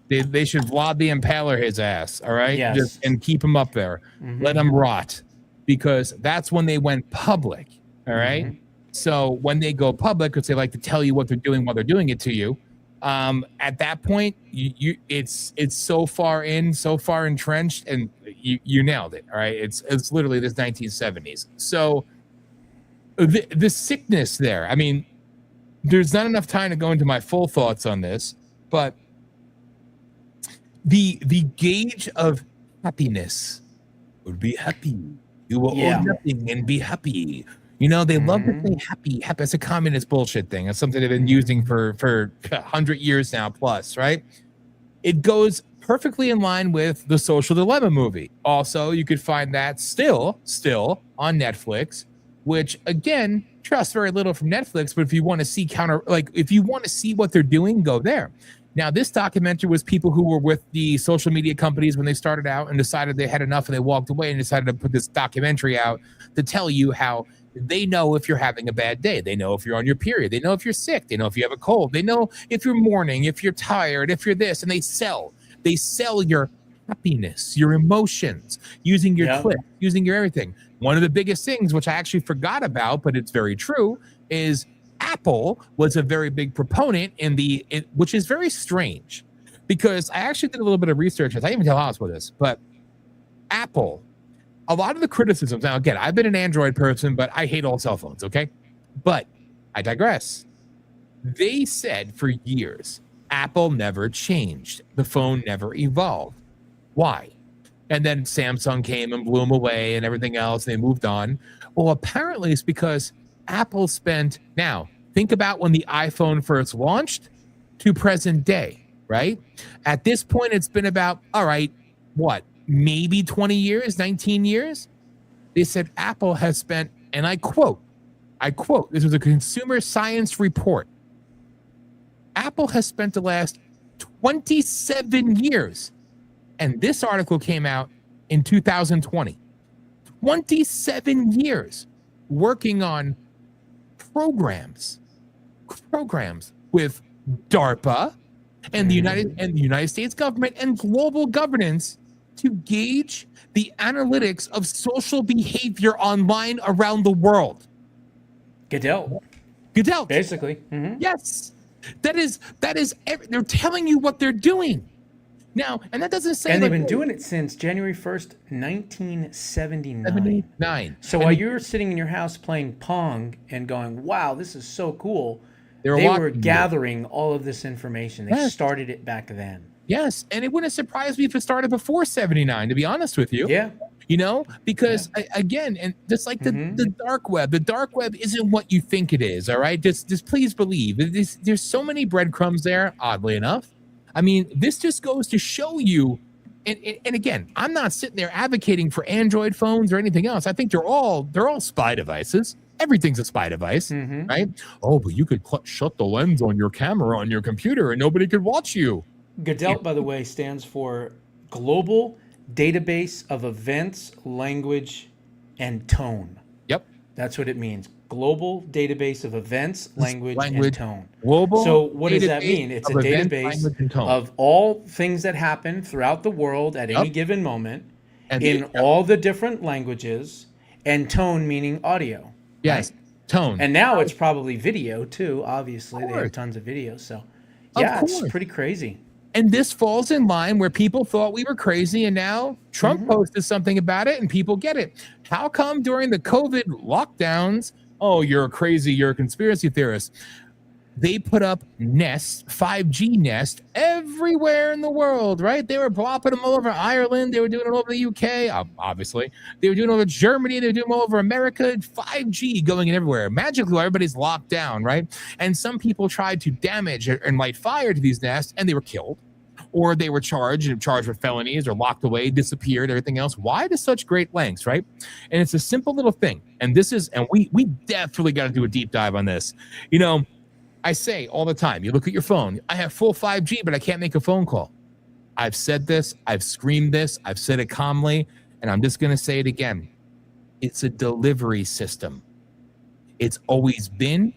Speaker 2: They should Vlad the Impaler his ass, all right?
Speaker 3: Yes.
Speaker 2: And keep him up there. Let him rot. Because that's when they went public, all right? So when they go public, because they like to tell you what they're doing while they're doing it to you, at that point, it's so far in, so far entrenched, and you nailed it, all right? It's literally this 1970s. So the sickness there, I mean, there's not enough time to go into my full thoughts on this, but the gauge of happiness would be happy. You will own nothing and be happy. They love to say happy. Happy. It's a communist bullshit thing. It's something they've been using for 100 years now plus, right? It goes perfectly in line with the Social Dilemma movie. Also, you could find that still on Netflix, which again, trust very little from Netflix, but if you want to see if you want to see what they're doing, go there. Now, this documentary was people who were with the social media companies when they started out and decided they had enough and they walked away and decided to put this documentary out to tell you how they know if you're having a bad day. They know if you're on your period. They know if you're sick. They know if you have a cold. They know if you're mourning, if you're tired, if you're this, and they sell your happiness, your emotions, using your clip, using your everything. One of the biggest things, which I actually forgot about, but it's very true, is Apple was a very big proponent which is very strange, because I actually did a little bit of research. I didn't even tell Alice about this, but Apple, a lot of the criticisms. Now, again, I've been an Android person, but I hate all cell phones. Okay, but I digress. They said for years, Apple never changed. The phone never evolved. Why? And then Samsung came and blew them away and everything else. And they moved on. Well, apparently it's because Apple spent, now think about when the iPhone first launched to present day, right? At this point, it's been about, all right, what, maybe 20 years, 19 years? They said Apple has spent, and I quote, this was a consumer science report. Apple has spent the last 27 years, and this article came out in 2020. 27 years working on programs with DARPA and the United States government and global governance to gauge the analytics of social behavior online around the world.
Speaker 3: Goodell, basically. Mm-hmm.
Speaker 2: Yes, that is. They're telling you what they're doing now, and that doesn't say.
Speaker 3: And they've been doing it since January 1st, 1979.
Speaker 2: 79.
Speaker 3: So while you were sitting in your house playing Pong and going, "Wow, this is so cool," they were gathering all of this information. They started it back then.
Speaker 2: Yes, and it wouldn't surprise me if it started before 79, to be honest with you.
Speaker 3: Yeah.
Speaker 2: You know, because again, and just like the dark web isn't what you think it is, all right? Just please believe. There's so many breadcrumbs there, oddly enough. I mean, this just goes to show you, and again, I'm not sitting there advocating for Android phones or anything else. I think they're all spy devices. Everything's a spy device, right? Oh, but you could shut the lens on your camera on your computer and nobody could watch you.
Speaker 3: Goodell, by the way, stands for Global Database of Events, Language, and Tone.
Speaker 2: Yep.
Speaker 3: That's what it means. Global Database of Events, Language and Tone.
Speaker 2: Global.
Speaker 3: So what does that mean? It's a database of all things that happen throughout the world at any given moment in all the different languages, and tone meaning audio.
Speaker 2: Yes,
Speaker 3: right?
Speaker 2: Tone.
Speaker 3: And now it's probably video too, obviously. They have tons of videos. So yeah, it's pretty crazy.
Speaker 2: And this falls in line where people thought we were crazy, and now Trump posted something about it and people get it. How come during the COVID lockdowns, oh, you're crazy, you're a conspiracy theorist, they put up Nest, 5G Nest, everywhere in the world, right? They were plopping them all over Ireland. They were doing it all over the UK, obviously. They were doing it all over Germany. They were doing it all over America. 5G going in everywhere. Magically, everybody's locked down, right? And some people tried to damage and light fire to these nests, and they were killed. Or they were charged with felonies or locked away, disappeared, everything else. Why to such great lengths, right? And it's a simple little thing. And we definitely got to do a deep dive on this. You know, I say all the time, you look at your phone, I have full 5G, but I can't make a phone call. I've said this, I've screamed this, I've said it calmly, and I'm just going to say it again. It's a delivery system. It's always been.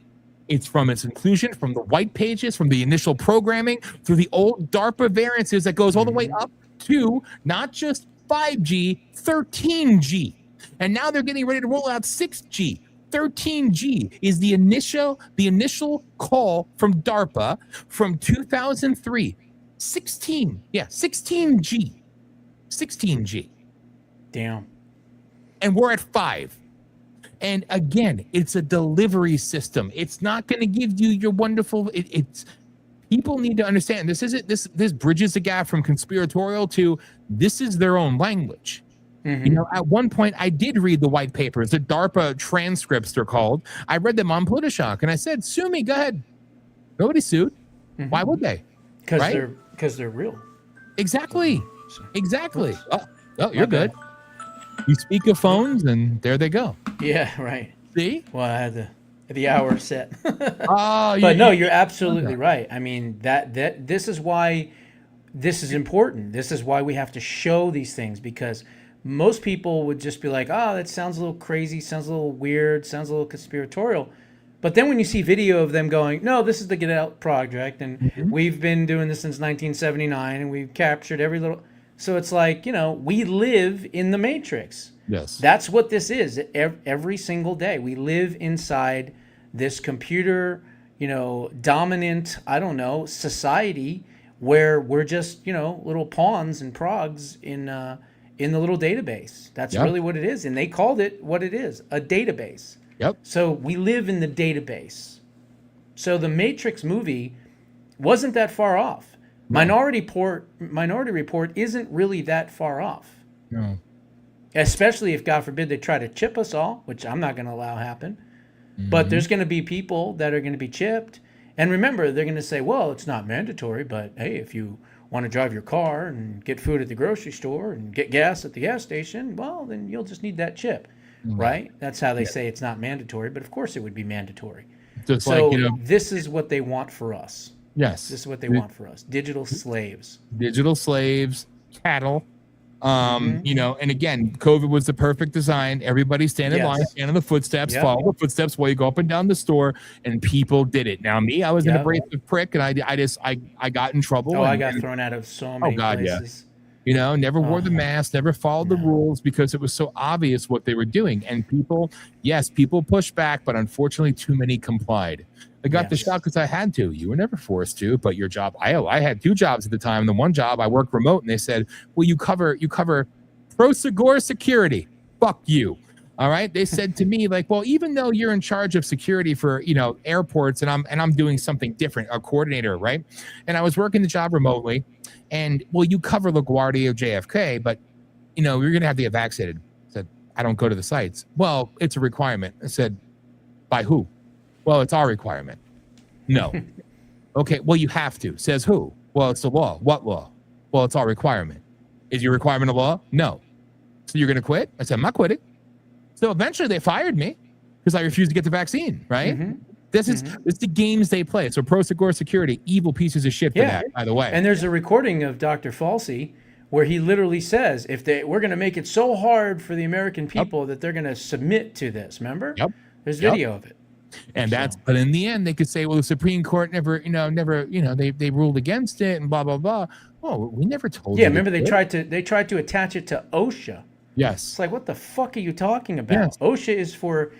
Speaker 2: It's from its inclusion, from the white pages, from the initial programming, through the old DARPA variances that goes all the way up to not just 5G, 13G. And now they're getting ready to roll out 6G. 13G is the initial call from DARPA from 2003. 16G.
Speaker 3: Damn.
Speaker 2: And we're at 5. And again, it's a delivery system. It's not going to give you your wonderful. It's people need to understand this bridges the gap from conspiratorial to this is their own language. You know, at one point I did read the white papers, the DARPA transcripts they're called. I read them on Politishock, and I said, "Sue me, go ahead." Nobody sued. Why would they?
Speaker 3: Because they're real.
Speaker 2: Exactly. Oh, you're good. You speak of phones, and there they go.
Speaker 3: Yeah, right.
Speaker 2: See?
Speaker 3: Well, I had the hour set.
Speaker 2: Oh,
Speaker 3: but no, you're absolutely right. I mean, that this is why this is important. This is why we have to show these things, because most people would just be like, "Oh, that sounds a little crazy, sounds a little weird, sounds a little conspiratorial." But then when you see video of them going, "No, this is the Get Out Project, and we've been doing this since 1979, and we've captured every little..." So it's like, you know, we live in the Matrix.
Speaker 2: Yes.
Speaker 3: That's what this is. Every single day, we live inside this computer, you know, dominant, I don't know, society where we're just, you know, little pawns and progs in the little database. That's really what it is. And they called it what it is, a database.
Speaker 2: Yep.
Speaker 3: So we live in the database. So the Matrix movie wasn't that far off. No. Minority Report isn't really that far off.
Speaker 2: No.
Speaker 3: Especially if, God forbid, they try to chip us all, which I'm not going to allow happen. But there's going to be people that are going to be chipped. And remember, they're going to say, well, it's not mandatory, but hey, if you want to drive your car and get food at the grocery store and get gas at the gas station, well, then you'll just need that chip, right? That's how they say it's not mandatory, but of course it would be mandatory.
Speaker 2: Just
Speaker 3: So
Speaker 2: like,
Speaker 3: this is what they want for us.
Speaker 2: yes.
Speaker 3: This is what they want for us. Digital slaves.
Speaker 2: Digital slaves, cattle. And again, COVID was the perfect design. Everybody stand in line, stand in the footsteps, follow the footsteps while you go up and down the store, and people did it. Now, me, I was an abrasive prick, and I got in trouble.
Speaker 3: Oh, I got thrown out of so many places.
Speaker 2: Never wore the mask, never followed the rules because it was so obvious what they were doing. And people pushed back, but unfortunately, too many complied. I got the shot because I had to. You were never forced to, but your job. I had 2 jobs at the time. The one job I worked remote, and they said, "Well, you cover Prosegur security. Fuck you." All right. They said to me, like, well, even though you're in charge of security for airports, and I'm doing something different, a coordinator, right? And I was working the job remotely, and well, you cover LaGuardia, JFK, but you're gonna have to get vaccinated. I said, I don't go to the sites. Well, it's a requirement. I said, by who? Well, it's our requirement. No. Okay, well, you have to. Says who? Well, it's the law. What law? Well, it's our requirement. Is your requirement a law? No. So you're going to quit? I said, I'm not quitting. So eventually they fired me because I refused to get the vaccine, right? This is the games they play. So Prosegur security, evil pieces of shit for that, by the way.
Speaker 3: And there's a recording of Dr. Falsey where he literally says, we're going to make it so hard for the American people that they're going to submit to this. Remember?
Speaker 2: Yep.
Speaker 3: There's video of it.
Speaker 2: And but in the end, they could say, well, the Supreme Court never, they ruled against it and blah, blah, blah. Oh, we never told you.
Speaker 3: Yeah, remember they tried to attach it to OSHA.
Speaker 2: Yes.
Speaker 3: It's like, what the fuck are you talking about? Yes. OSHA is for,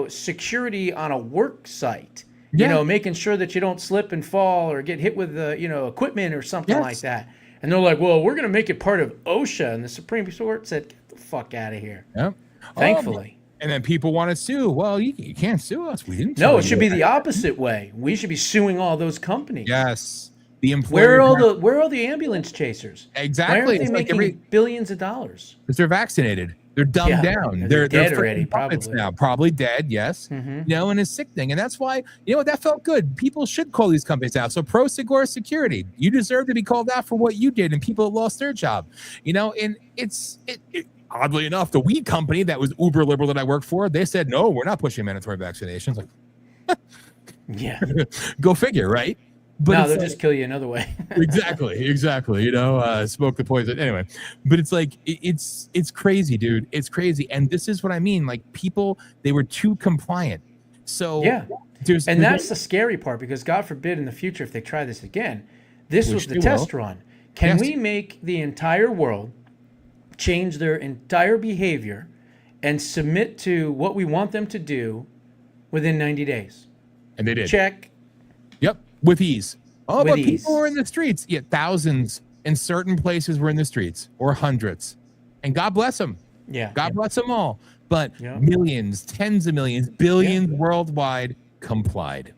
Speaker 3: security on a work site. Making sure that you don't slip and fall or get hit with equipment or something like that. And they're like, well, we're going to make it part of OSHA. And the Supreme Court said, get the fuck out of here.
Speaker 2: Yep.
Speaker 3: Thankfully.
Speaker 2: And then people want to sue. Well, you can't sue us. We didn't.
Speaker 3: No, it should be the opposite way. We should be suing all those companies.
Speaker 2: Yes. The employer.
Speaker 3: Where are all the ambulance chasers?
Speaker 2: Exactly.
Speaker 3: Why aren't they making billions of dollars?
Speaker 2: Because they're vaccinated. They're dumbed down.
Speaker 3: They're dead already, probably.
Speaker 2: Now. Probably dead, yes. And it's sickening. And that's why, that felt good. People should call these companies out. So Prosegur security, you deserve to be called out for what you did, and people that lost their job. And it's oddly enough, the weed company that was uber liberal that I worked for, they said, no, we're not pushing mandatory vaccinations. Like,
Speaker 3: yeah.
Speaker 2: Go figure, right? But
Speaker 3: no, they'll just kill you another way.
Speaker 2: Exactly. Smoke the poison. Anyway, but it's like, it's crazy, dude. It's crazy. And this is what I mean. Like, people, they were too compliant. So
Speaker 3: that's the scary part, because God forbid in the future, if they try this again, this was the test run. Can we make the entire world change their entire behavior and submit to what we want them to do within 90 days?
Speaker 2: And they did.
Speaker 3: Check.
Speaker 2: Yep. With ease. Oh, but
Speaker 3: ease.
Speaker 2: People were in the streets. Yeah, thousands in certain places were in the streets, or hundreds. And God bless them.
Speaker 3: Yeah.
Speaker 2: God bless them all. But millions, tens of millions, billions worldwide complied.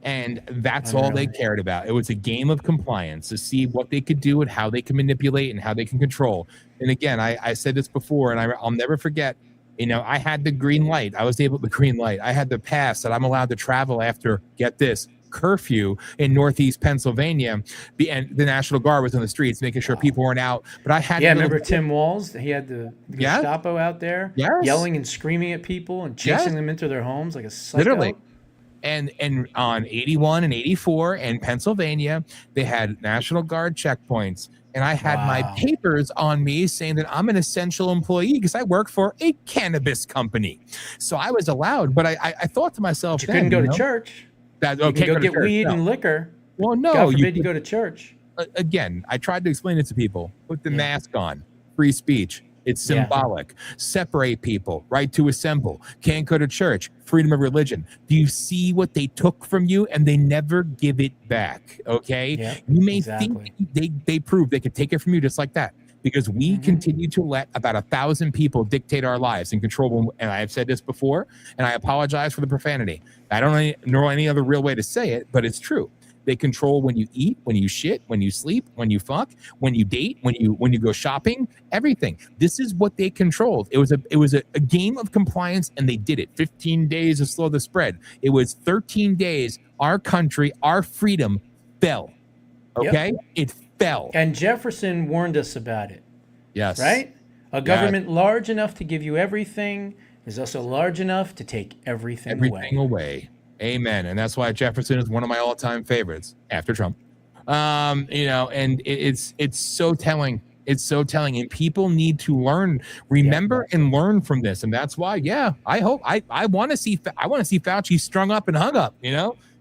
Speaker 2: And that's all they cared about. It was a game of compliance to see what they could do and how they can manipulate and how they can control. And again, I said this before, and I'll never forget, I had the green light. I was able to green light. I had the pass that I'm allowed to travel after, get this, curfew in Northeast Pennsylvania. And the National Guard was on the streets making sure people weren't out. But I had
Speaker 3: remember Tim Walz? He had the Gestapo out there yelling and screaming at people and chasing them into their homes like a psycho.
Speaker 2: Literally. And on 81 and 84 in Pennsylvania, they had National Guard checkpoints. And I had my papers on me saying that I'm an essential employee because I work for a cannabis company. So I was allowed. But I thought to myself,
Speaker 3: but you couldn't go to church.
Speaker 2: You
Speaker 3: can go get weed and liquor.
Speaker 2: Well, no.
Speaker 3: God forbid you go to church.
Speaker 2: Again, I tried to explain it to people. Put the mask on. Free speech. It's symbolic. Separate people. Right to assemble. Can't go to church. Freedom of religion. Do you see what they took from you? And they never give it back. Okay?
Speaker 3: Yep,
Speaker 2: you may think they prove they could take it from you just like that. Because we continue to let about 1,000 people dictate our lives and control them. And I have said this before, and I apologize for the profanity. I don't know any other real way to say it, but it's true. They control when you eat, when you shit, when you sleep, when you fuck, when you date, when you go shopping, everything. This is what they controlled. It was a game of compliance, and they did it. 15 days to slow the spread. It was 13 days. Our country, our freedom fell. Okay?
Speaker 3: Yep.
Speaker 2: It fell.
Speaker 3: And Jefferson warned us about it.
Speaker 2: Yes.
Speaker 3: Right? A government large enough to give you everything is also large enough to take everything
Speaker 2: away. Amen. And that's why Jefferson is one of my all-time favorites after Trump. And it's so telling. It's so telling, and people need to remember and learn from this. And that's why, I hope I want to see Fauci strung up and hung up.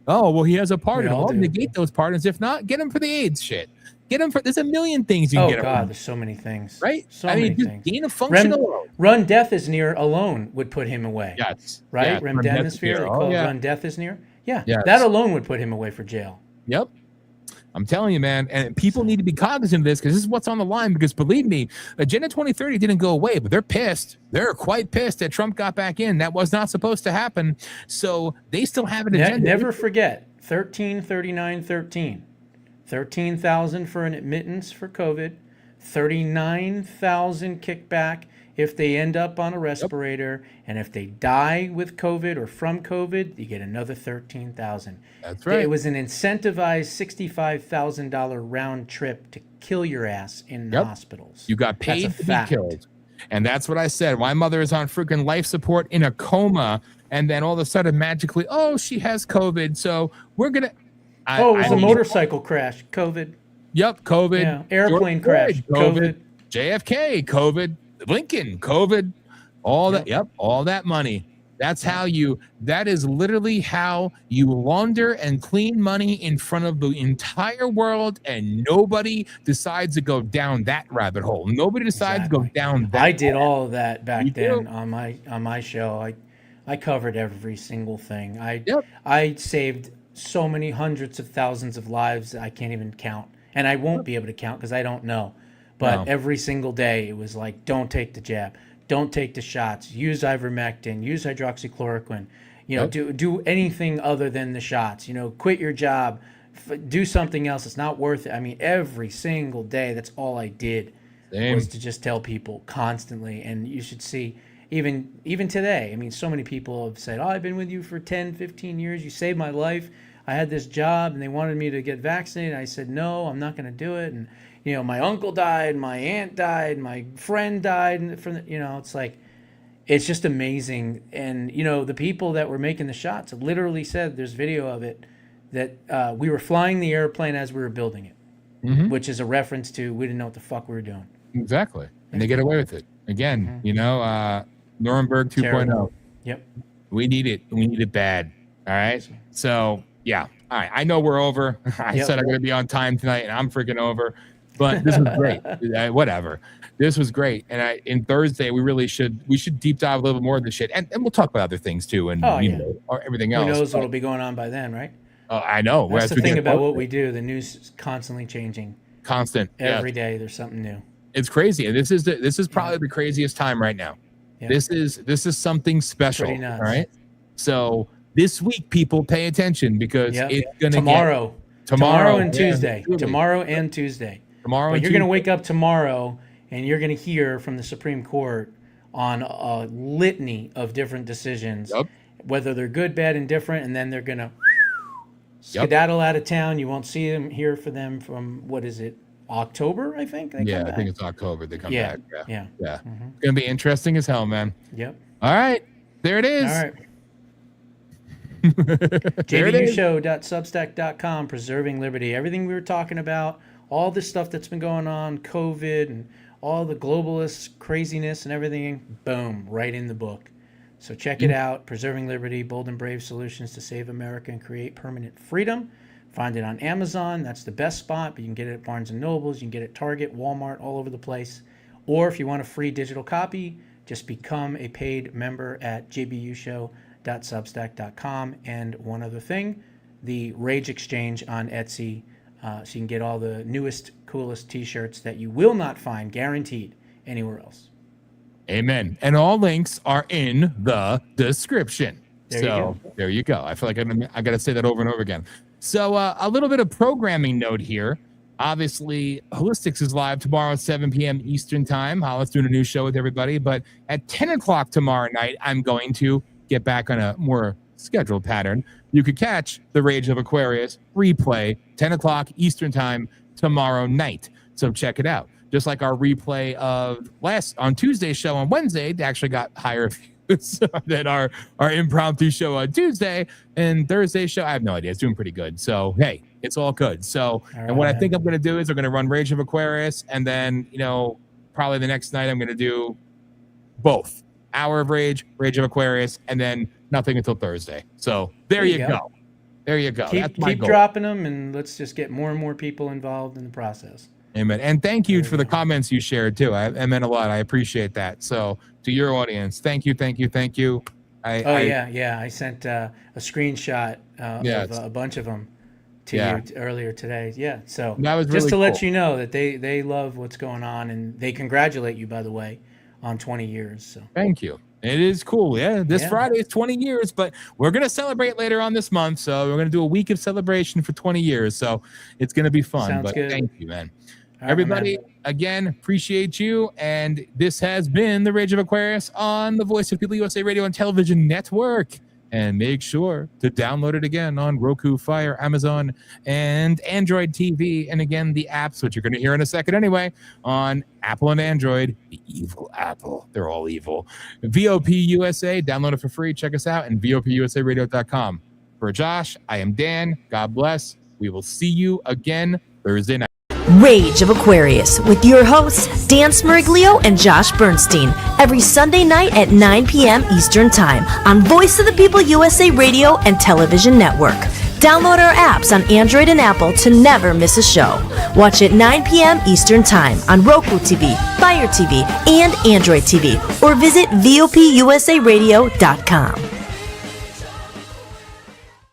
Speaker 2: Oh well, he has a pardon. Well, negate those pardons. If not, get him for the AIDS shit. Get him for. There's a million things you can get him. Oh God,
Speaker 3: there's so many things.
Speaker 2: Right?
Speaker 3: So many
Speaker 2: just
Speaker 3: things.
Speaker 2: Gain of function alone.
Speaker 3: Run death is near alone would put him away.
Speaker 2: Yes.
Speaker 3: Right.
Speaker 2: Yes.
Speaker 3: Remdesivir. Run death is near. Yeah. Yes. That alone would put him away for jail.
Speaker 2: Yep. I'm telling you, man, and people need to be cognizant of this because this is what's on the line. Because believe me, Agenda 2030 didn't go away, but they're pissed. They're quite pissed that Trump got back in. That was not supposed to happen. So they still have an agenda.
Speaker 3: Never forget 133913. 13,000 for an admittance for COVID, 39,000 kickback if they end up on a respirator, and if they die with COVID or from COVID, you get another 13,000.
Speaker 2: That's right.
Speaker 3: It was an incentivized $65,000 round trip to kill your ass in the hospitals.
Speaker 2: You got paid to be killed. And that's what I said. My mother is on freaking life support in a coma, and then all of a sudden, magically, she has COVID. So we're going to...
Speaker 3: it was a motorcycle crash. COVID.
Speaker 2: Yep, COVID.
Speaker 3: Yeah, airplane crash. COVID.
Speaker 2: JFK, COVID. Lincoln, COVID. All that. Yep, all that money. That is literally how you launder and clean money in front of the entire world, and nobody decides to go down that rabbit hole. Nobody decides to go down that.
Speaker 3: I did all of that back then on my show. I covered every single thing. I saved so many hundreds of thousands of lives that I can't even count, and I won't be able to count because I don't know. But every single day it was like, don't take the jab, don't take the shots, use ivermectin, use hydroxychloroquine, do anything other than the shots, quit your job, do something else. It's not worth it. I mean, every single day, that's all I did was to just tell people constantly. And you should see, even today, I mean, so many people have said, I've been with you for 10, 15 years. You saved my life. I had this job and they wanted me to get vaccinated. I said, no, I'm not going to do it. And, my uncle died, my aunt died, my friend died. And it's like, it's just amazing. And, the people that were making the shots literally said, there's video of it, that we were flying the airplane as we were building it, which is a reference to we didn't know what the fuck we were doing.
Speaker 2: Exactly. And they get away with it. Again, Nuremberg 2.0.
Speaker 3: Terrible. Yep.
Speaker 2: We need it. We need it bad. All right. So, yeah. All right. I know we're over. I said I'm going to be on time tonight, and I'm freaking over. But this was great. Whatever. This was great. And in Thursday, we should deep dive a little bit more of this shit. And we'll talk about other things too. And or everything else.
Speaker 3: Who knows what'll be going on by then, right?
Speaker 2: I know.
Speaker 3: That's the thing about what we do. The news is constantly changing.
Speaker 2: Constant.
Speaker 3: Every day there's something new.
Speaker 2: It's crazy. And this is probably the craziest time right now. Yeah. This is something special.
Speaker 3: Pretty nuts.
Speaker 2: All right. So this week, people pay attention because it's gonna
Speaker 3: tomorrow and Tuesday. Tomorrow and Tuesday.
Speaker 2: But
Speaker 3: you're going to wake up tomorrow and you're going to hear from the Supreme Court on a litany of different decisions, whether they're good, bad, and different, and then they're going to skedaddle out of town. You won't see them, hear from them from, what is it, October, I think?
Speaker 2: I think it's October they come back.
Speaker 3: Yeah.
Speaker 2: Mm-hmm. It's going to be interesting as hell, man.
Speaker 3: Yep.
Speaker 2: All right. There it is.
Speaker 3: All right. jbushow.substack.com, preserving liberty. Everything we were talking about, all this stuff that's been going on, COVID and all the globalist craziness and everything, boom, right in the book. So check it out. Preserving Liberty, Bold and Brave Solutions to Save America and Create Permanent Freedom. Find it on Amazon. That's the best spot, but you can get it at Barnes & Nobles. You can get it at Target, Walmart, all over the place. Or if you want a free digital copy, just become a paid member at jbushow.substack.com. And one other thing, the Rage Exchange on Etsy. So you can get all the newest, coolest T-shirts that you will not find, guaranteed, anywhere else.
Speaker 2: Amen. And all links are in the description.
Speaker 3: There you go.
Speaker 2: There you go. I feel like I got to say that over and over again. So a little bit of programming note here. Obviously, Holistics is live tomorrow at 7 p.m. Eastern time. Hollis doing a new show with everybody. But at 10 o'clock tomorrow night, I'm going to get back on a more scheduled pattern. You could catch the Rage of Aquarius replay 10 o'clock Eastern time tomorrow night. So check it out. Just like our replay of on Tuesday's show on Wednesday, they actually got higher views than our impromptu show on Tuesday. And Thursday's show, I have no idea. It's doing pretty good. So, hey, it's all good. So, and what I think I'm going to do is I'm going to run Rage of Aquarius. And then, probably the next night I'm going to do both. Hour of Rage of Aquarius, and then nothing until Thursday. So there you go. There you go. That's my
Speaker 3: keep
Speaker 2: goal.
Speaker 3: Dropping them, and let's just get more and more people involved in the process.
Speaker 2: Amen. And thank you for the comments you shared too. It meant a lot. I appreciate that. So to your audience, thank you.
Speaker 3: I sent a screenshot of a bunch of them to you earlier today. Yeah. So
Speaker 2: that was really
Speaker 3: just to
Speaker 2: cool.
Speaker 3: let you know that they love what's going on, and they congratulate you, by the way, on 20 years. So
Speaker 2: thank you. It is cool. This Friday is 20 years, but we're going to celebrate later on this month. So we're going to do a week of celebration for 20 years. So it's going to be fun.
Speaker 3: Sounds good.
Speaker 2: Thank you, man. Everybody, again, appreciate you. And this has been the Rage of Aquarius on the Voice of People USA Radio and Television Network. And make sure to download it again on Roku, Fire, Amazon, and Android TV. And again, the apps, which you're going to hear in a second anyway, on Apple and Android. The evil Apple. They're all evil. VOP USA. Download it for free. Check us out. And VOPUSARadio.com. For Josh, I am Dan. God bless. We will see you again Thursday night.
Speaker 1: Rage of Aquarius with your hosts Dan Smeriglio and Josh Bernstein every Sunday night at 9 p.m. Eastern Time on Voice of the People USA Radio and Television Network. Download our apps on Android and Apple to never miss a show. Watch at 9 p.m. Eastern Time on Roku TV, Fire TV, and Android TV, or visit VOPUSARadio.com.